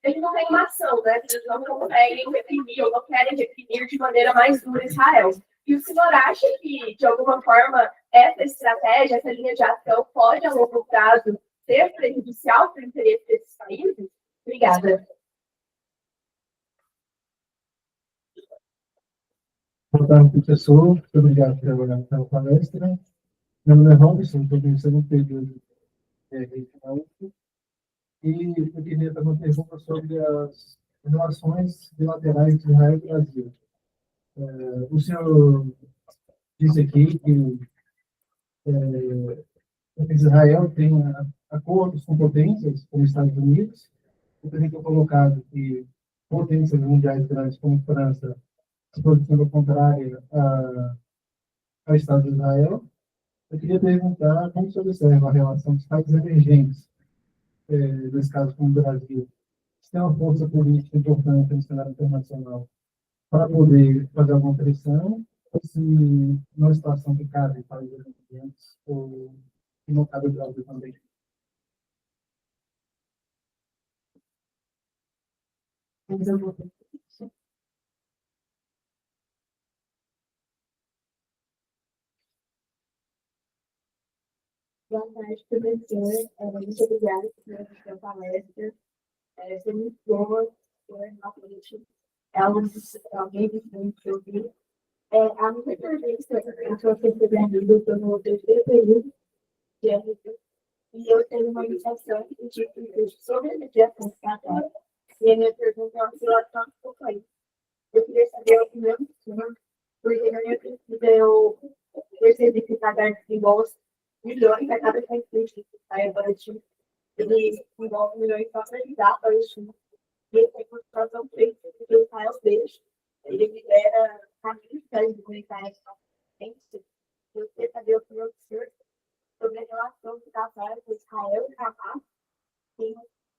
eles não têm uma ação, né? Eles não conseguem reprimir ou não querem reprimir de maneira mais dura Israel. E o senhor acha que, de alguma forma, essa estratégia, essa linha de ação pode, a longo prazo, ser prejudicial para o interesse desses países? Obrigada. Boa tarde, professor. Muito obrigado pela palestra. Meu nome é Robson, estou conhecendo o período na UF. E eu queria fazer uma pergunta sobre as relações bilaterais de Israel e Brasil. O senhor disse aqui que Israel tem acordos com potências, como Estados Unidos. Eu também estou colocado que potências mundiais grandes, como França, se posicionam contrária ao Estado de Israel. Eu queria perguntar como você observa a relação dos países emergentes, nesse caso como o Brasil, se tem uma força política importante no cenário internacional para poder fazer alguma pressão, ou se numa situação que cabe em países emergentes, ou que não cabe o Brasil também. Boa tarde, professor. Muito obrigada pela sua palestra. Foi muito boa, realmente é algo alguém diferente que eu vi. A minha pergunta, eu estou percebendo, eu estou no 3º período de RP, e eu tenho uma iniciação de sobre a mediação estatal. E a minha pergunta é uma relação com o isso. Eu queria saber a opinião do senhor, porque na minha pesquisa eu percebi que pagar desembolso milhões a cada país que sai a Palestina. Ele envolve milhões para ajudar a Palestina. E ele tem construção feita que o Israel deixa. Ele libera caminhos para eles comunicarem com a gente. Eu queria saber a opinião do senhor sobre a relação do Qatar com Israel e Hamas.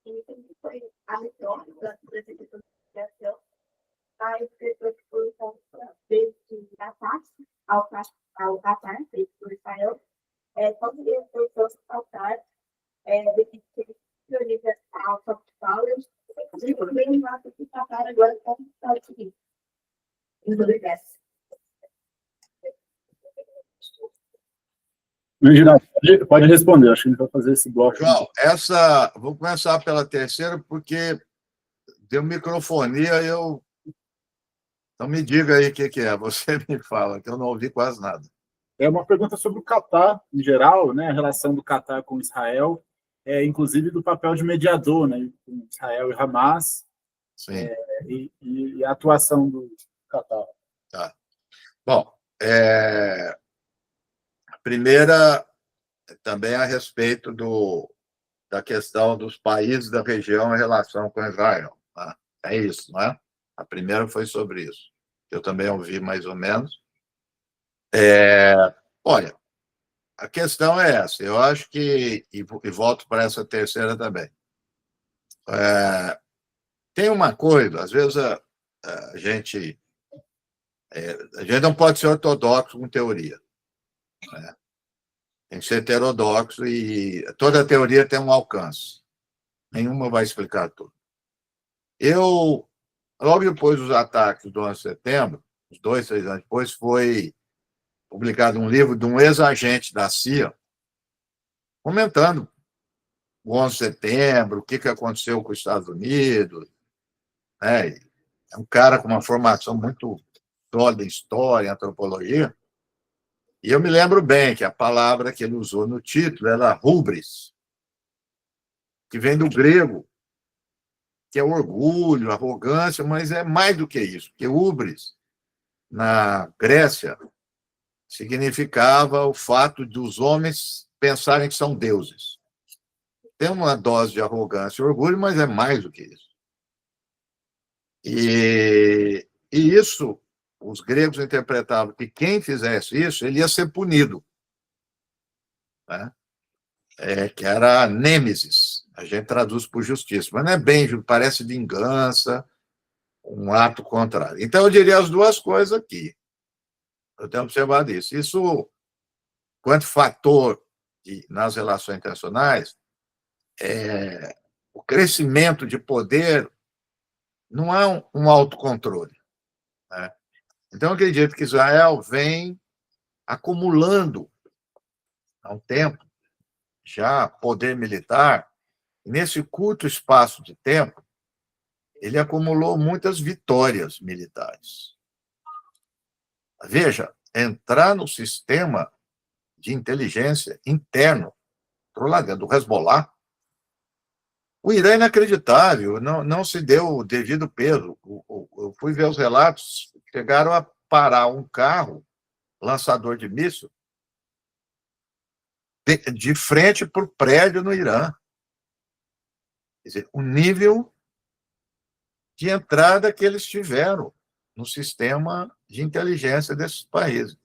E também foi a retorno da execução de criação. A exposição de ataques ao Qatar, feito por Israel. Qual seria a posição do Qatar desse prioriza a soft power e também lá que o Qatar agora está nos Estados Unidos. Obrigada. Reginaldo, pode responder, acho que a gente vai fazer esse bloco. João, vou começar pela terceira, porque deu microfonia, então me diga aí o que é, você me fala, que eu não ouvi quase nada. É uma pergunta sobre o Qatar, em geral, né, a relação do Qatar com Israel, inclusive do papel de mediador, né, com Israel e Hamas, e a atuação do Qatar. Tá. Bom, a primeira também a respeito da questão dos países da região em relação com Israel. Tá? É isso, não é? A primeira foi sobre isso. Eu também ouvi mais ou menos. Olha, a questão é essa. Eu acho que, e volto para essa terceira também, tem uma coisa, às vezes a gente, a gente não pode ser ortodoxo com teoria, né? Tem que ser heterodoxo e toda teoria tem um alcance. Nenhuma vai explicar tudo. Logo depois dos ataques do 11 de setembro, uns 2, 3 anos depois, foi publicado um livro de um ex-agente da CIA comentando o 11 de setembro, o que aconteceu com os Estados Unidos, né? É um cara com uma formação muito sólida em história, em antropologia, e eu me lembro bem que a palavra que ele usou no título era hubris, que vem do grego, que é orgulho, arrogância, mas é mais do que isso, porque hubris, na Grécia, significava o fato dos homens pensarem que são deuses. Tem uma dose de arrogância e orgulho, mas é mais do que isso. E isso, os gregos interpretavam que quem fizesse isso, ele ia ser punido, né? Que era nêmesis, a gente traduz por justiça, mas não é bem, parece vingança, um ato contrário. Então, eu diria as duas coisas aqui. Eu tenho observado isso. Isso, quanto fator nas relações internacionais, o crescimento de poder não é um autocontrole, né? Então, eu acredito que Israel vem acumulando, há um tempo, já poder militar. Nesse curto espaço de tempo, ele acumulou muitas vitórias militares. Veja, entrar no sistema de inteligência interno, do Hezbollah, o Irã é inacreditável, não se deu o devido peso. Eu fui ver os relatos, chegaram a parar um carro lançador de míssil de frente para o prédio no Irã. Quer dizer, o nível de entrada que eles tiveram no sistema de inteligência desses países.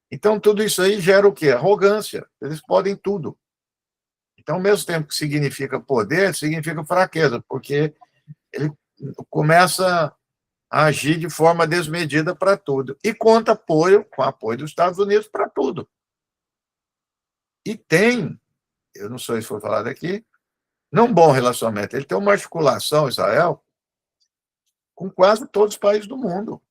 Então, tudo isso aí gera o quê? Arrogância. Eles podem tudo. Então, ao mesmo tempo que significa poder, significa fraqueza, porque ele começa a agir de forma desmedida para tudo. E conta com apoio dos Estados Unidos para tudo. E tem, eu não sei se foi falado aqui, não um bom relacionamento. Ele tem uma articulação, Israel, com quase todos os países do mundo.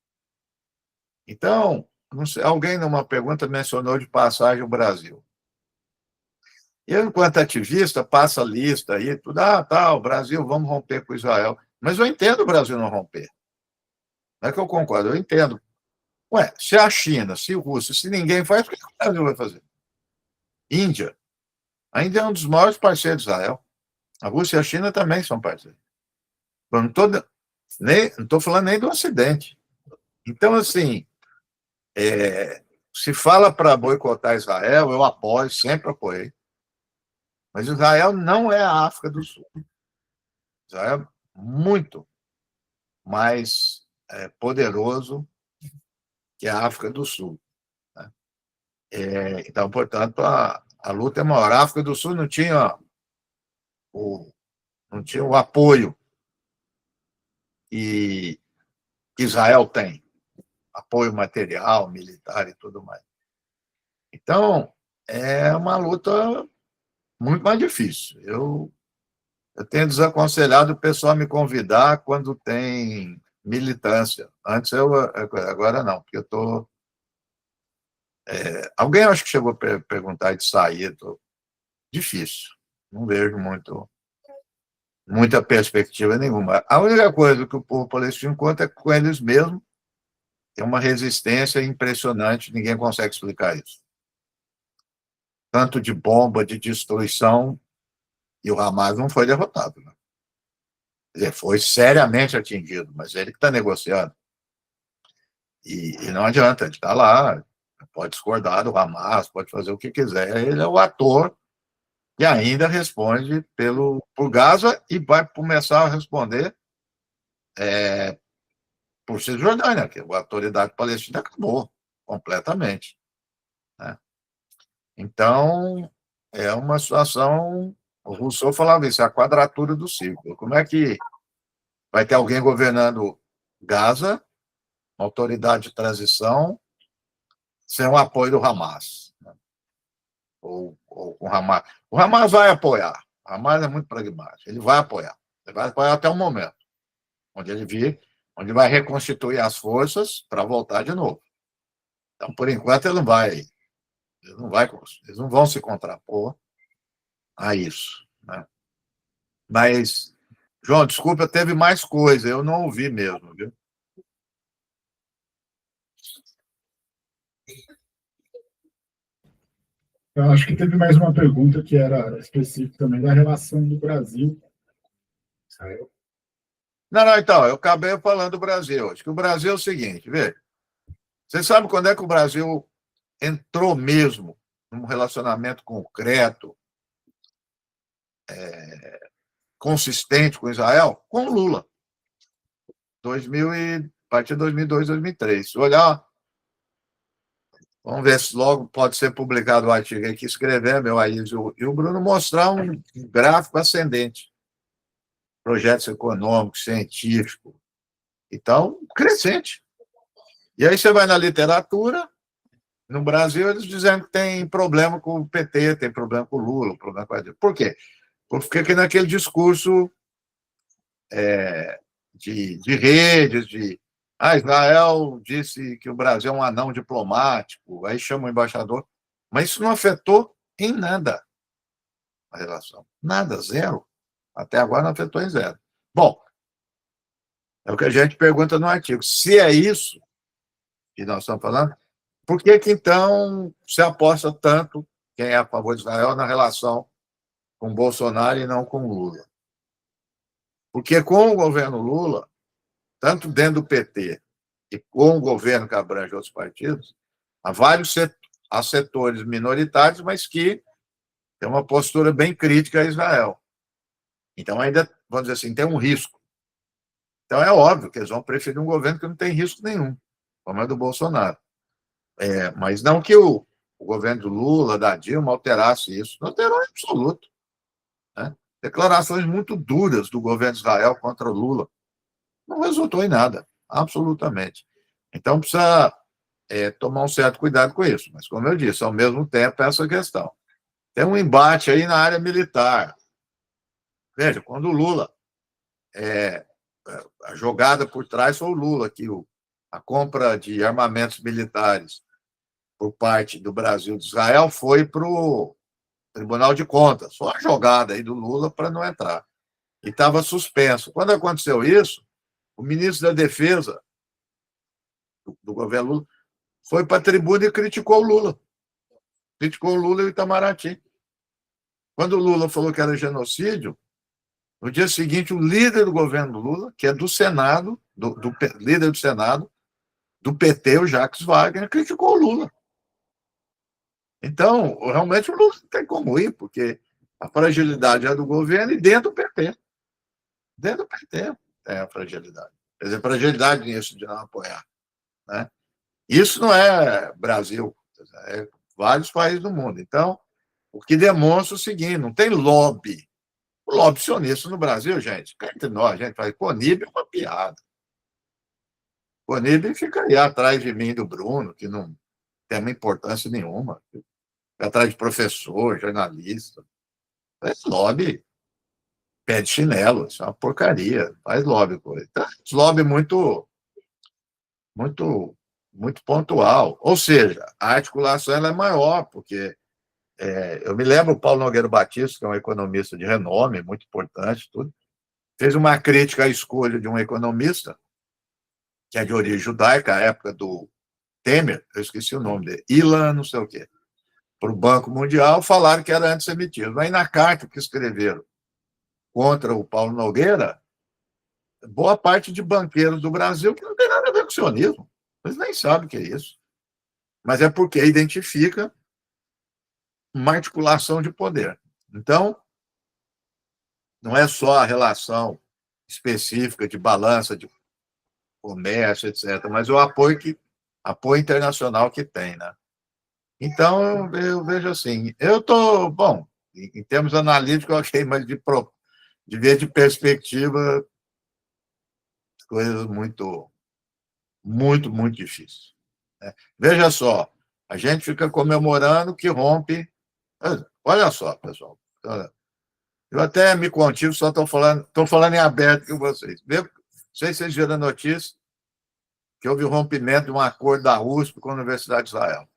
Então, não sei, alguém numa pergunta mencionou de passagem o Brasil. Eu, enquanto ativista, passo a lista aí, tudo, o Brasil, vamos romper com Israel. Mas eu entendo o Brasil não romper. Não é que eu concordo, eu entendo. Ué, se a China, se a Rússia, se ninguém faz, o que o Brasil vai fazer? Índia. A Índia é um dos maiores parceiros de Israel. A Rússia e a China também são parceiros. Eu não estou falando nem do Ocidente. Então, assim, se fala para boicotar Israel, eu apoio, sempre apoiei. Mas Israel não é a África do Sul. Israel é muito mais poderoso que a África do Sul, né? Então, portanto, a luta é maior. A África do Sul não tinha o apoio que Israel tem, apoio material, militar e tudo mais. Então, é uma luta muito mais difícil. Eu tenho desaconselhado o pessoal a me convidar quando tem militância. Antes agora não, porque eu estou... alguém acho que chegou a perguntar de sair, difícil, não vejo muita perspectiva nenhuma. A única coisa que o povo palestino conta é com eles mesmos, é uma resistência impressionante, ninguém consegue explicar isso. Tanto de bomba, de destruição, e o Hamas não foi derrotado, né? Quer dizer, foi seriamente atingido, mas ele que está negociando. E não adianta, ele está lá, pode discordar do Hamas, pode fazer o que quiser, ele é o ator que ainda responde por Gaza e vai começar a responder por Cisjordânia, que a autoridade palestina acabou completamente, né? Então, é uma situação... O Rousseau falava isso, é a quadratura do círculo. Como é que vai ter alguém governando Gaza, uma autoridade de transição, sem o apoio do Hamas. Né? Ou o Hamas. O Hamas vai apoiar. O Hamas é muito pragmático. Ele vai apoiar. Ele vai apoiar até o momento onde ele vir, onde vai reconstituir as forças para voltar de novo. Então, por enquanto, ele não vai, eles não vão se contrapor a isso. Né? Mas, João, desculpa, teve mais coisa, eu não ouvi mesmo, viu? Eu acho que teve mais uma pergunta que era específica também da relação do Brasil. Israel. Não, então, eu acabei falando do Brasil. Acho que o Brasil é o seguinte, vê. Você sabe quando é que o Brasil entrou mesmo num relacionamento concreto, consistente com Israel? Com o Lula. A partir de 2002, 2003. Se olhar, vamos ver se logo pode ser publicado o artigo aí que escrever, meu Aísio e o Bruno, mostrar um gráfico ascendente. Projetos econômicos, científicos. Então, crescente. E aí você vai na literatura, no Brasil, eles dizendo que tem problema com o PT, tem problema com o Lula, problema com a... Por quê? Porque aqui naquele discurso de redes, Israel disse que o Brasil é um anão diplomático, aí chama o embaixador, mas isso não afetou em nada a relação. Nada, zero. Até agora não afetou em zero. Bom, é o que a gente pergunta no artigo. Se é isso que nós estamos falando, por que então se aposta tanto, quem é a favor de Israel, na relação com Bolsonaro e não com Lula? Porque com o governo Lula, tanto dentro do PT e com o governo que abrange outros partidos, há vários setores minoritários, mas que têm uma postura bem crítica a Israel. Então, ainda, vamos dizer assim, tem um risco. Então, é óbvio que eles vão preferir um governo que não tem risco nenhum, como é do Bolsonaro. Mas não que o governo do Lula, da Dilma, alterasse isso. Não alterou em absoluto. Né? Declarações muito duras do governo de Israel contra o Lula. Não resultou em nada, absolutamente. Então, precisa tomar um certo cuidado com isso. Mas, como eu disse, ao mesmo tempo, essa questão. Tem um embate aí na área militar. Veja, quando o Lula, a jogada por trás foi o Lula, que a compra de armamentos militares por parte do Brasil e de Israel foi para o Tribunal de Contas. Foi uma jogada aí do Lula para não entrar. E estava suspenso. Quando aconteceu isso, o ministro da Defesa do governo Lula foi para a tribuna e criticou o Lula. Criticou o Lula e o Itamaraty. Quando o Lula falou que era genocídio, no dia seguinte, o líder do governo Lula, que é do Senado, líder do Senado, do PT, o Jacques Wagner, criticou o Lula. Então, realmente, o Lula não tem como ir, porque a fragilidade é do governo e dentro do PT. Dentro do PT é a fragilidade. Quer dizer, fragilidade nisso de não apoiar. Né? Isso não é Brasil, é vários países do mundo. Então, o que demonstra o seguinte, não tem lobby. O lobby sionista no Brasil, gente, cá entre nós, a gente faz Conib é uma piada. Conib fica aí atrás de mim e do Bruno, que não tem uma importância nenhuma. Fica atrás de professor, jornalista. Faz lobby, pé de chinelo, isso é uma porcaria. Faz lobby. Então, lobby muito, muito, muito pontual. Ou seja, a articulação ela é maior, porque eu me lembro o Paulo Nogueira Batista, que é um economista de renome, muito importante, tudo, fez uma crítica à escolha de um economista, que é de origem judaica, à época do Temer, eu esqueci o nome dele, Ilan, não sei o quê, para o Banco Mundial, falaram que era antissemitismo. Aí, na carta que escreveram contra o Paulo Nogueira, boa parte de banqueiros do Brasil que não tem nada a ver com o sionismo, eles nem sabem o que é isso. Mas é porque identifica uma articulação de poder. Então, não é só a relação específica de balança de comércio, etc., mas o apoio internacional que tem, né? Então, eu vejo assim, eu estou, bom, em termos analíticos, eu achei, mas de ver de perspectiva, coisas muito, muito, muito difícil, né? Veja só, a gente fica comemorando que rompe. Olha só, pessoal. Eu até me contigo, só estou falando em aberto com vocês. Não sei se vocês viram a notícia que houve o rompimento de um acordo da USP com a Universidade de Israel.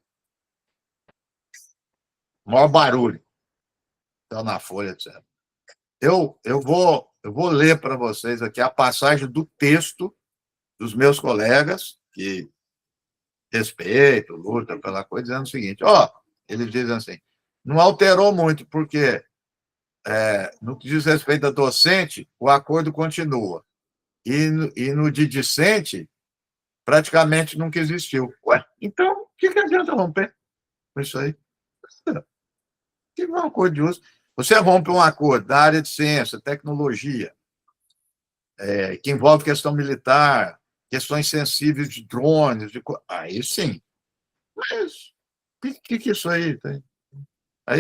Maior barulho. Então, na Folha, etc. Eu vou ler para vocês aqui a passagem do texto dos meus colegas, que respeito, lutam pela coisa, dizendo o seguinte, eles dizem assim, não alterou muito, porque no que diz respeito a docente, o acordo continua. E no de discente, praticamente nunca existiu. Ué, então, o que adianta romper com isso aí? Que é um acordo de uso. Você rompe um acordo da área de ciência, tecnologia, que envolve questão militar, questões sensíveis de drones, aí sim. Mas o que isso aí tem? Aí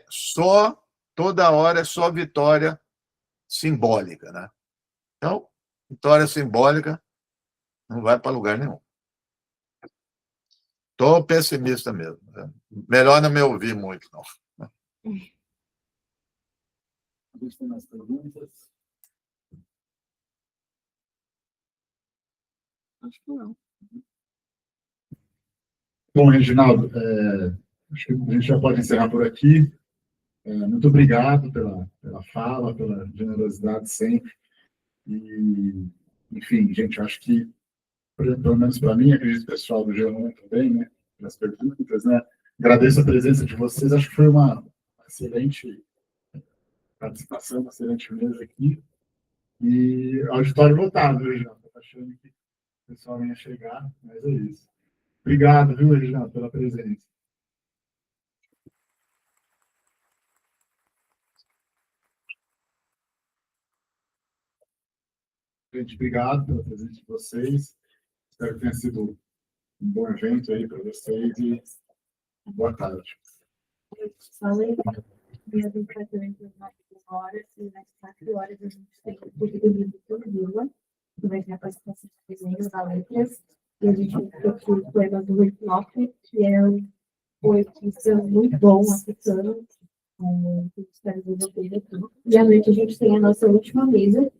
só, toda hora é só vitória simbólica, né? Então, vitória simbólica não vai para lugar nenhum. Estou pessimista mesmo. Né? Melhor não me ouvir muito, não. A gente tem mais perguntas? Acho que não. Bom, Reginaldo, acho que a gente já pode encerrar por aqui. Muito obrigado pela fala, pela generosidade sempre. E, enfim, gente, acho que, pelo menos para mim, acredito que o pessoal do G1 também, né, nas perguntas, né, agradeço a presença de vocês, acho que foi uma excelente participação, uma excelente mesa aqui, e auditório lotado, viu, Reginaldo? Estou achando que o pessoal ia chegar, mas é isso. Obrigado, viu, Reginaldo, pela presença. Gente, obrigado pela presença de vocês. Espero que tenha sido um bom evento aí para vocês e boa tarde. Falei, dia 24 horas, e nas 4 horas a gente tem o público do Vitor Vila, que vai ter a participação de desenhos da letras, e a gente tem aqui o poema do Rick Loffer, que é um poetista muito bom, africano, que está desenvolvendo aqui. E à noite a gente tem a nossa última mesa,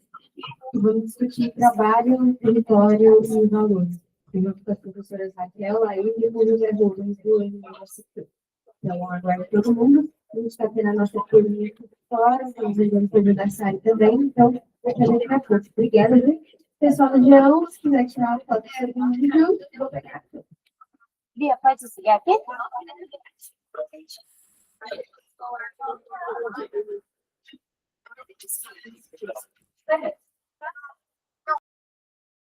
e vamos discutir trabalho, território e valores. Junto com as professoras Raquel, Laís e o José Rubens, do Universidade. Então, agora todo mundo, a gente está tendo a nossa turminha aqui fora, estamos vendo o aniversário também, então, vai fazer daqui a pouco. Obrigada, viu? Pessoal do G1, se quiser tirar uma foto, eu vou pegar. Bia, pode desligar aqui? Perfeito.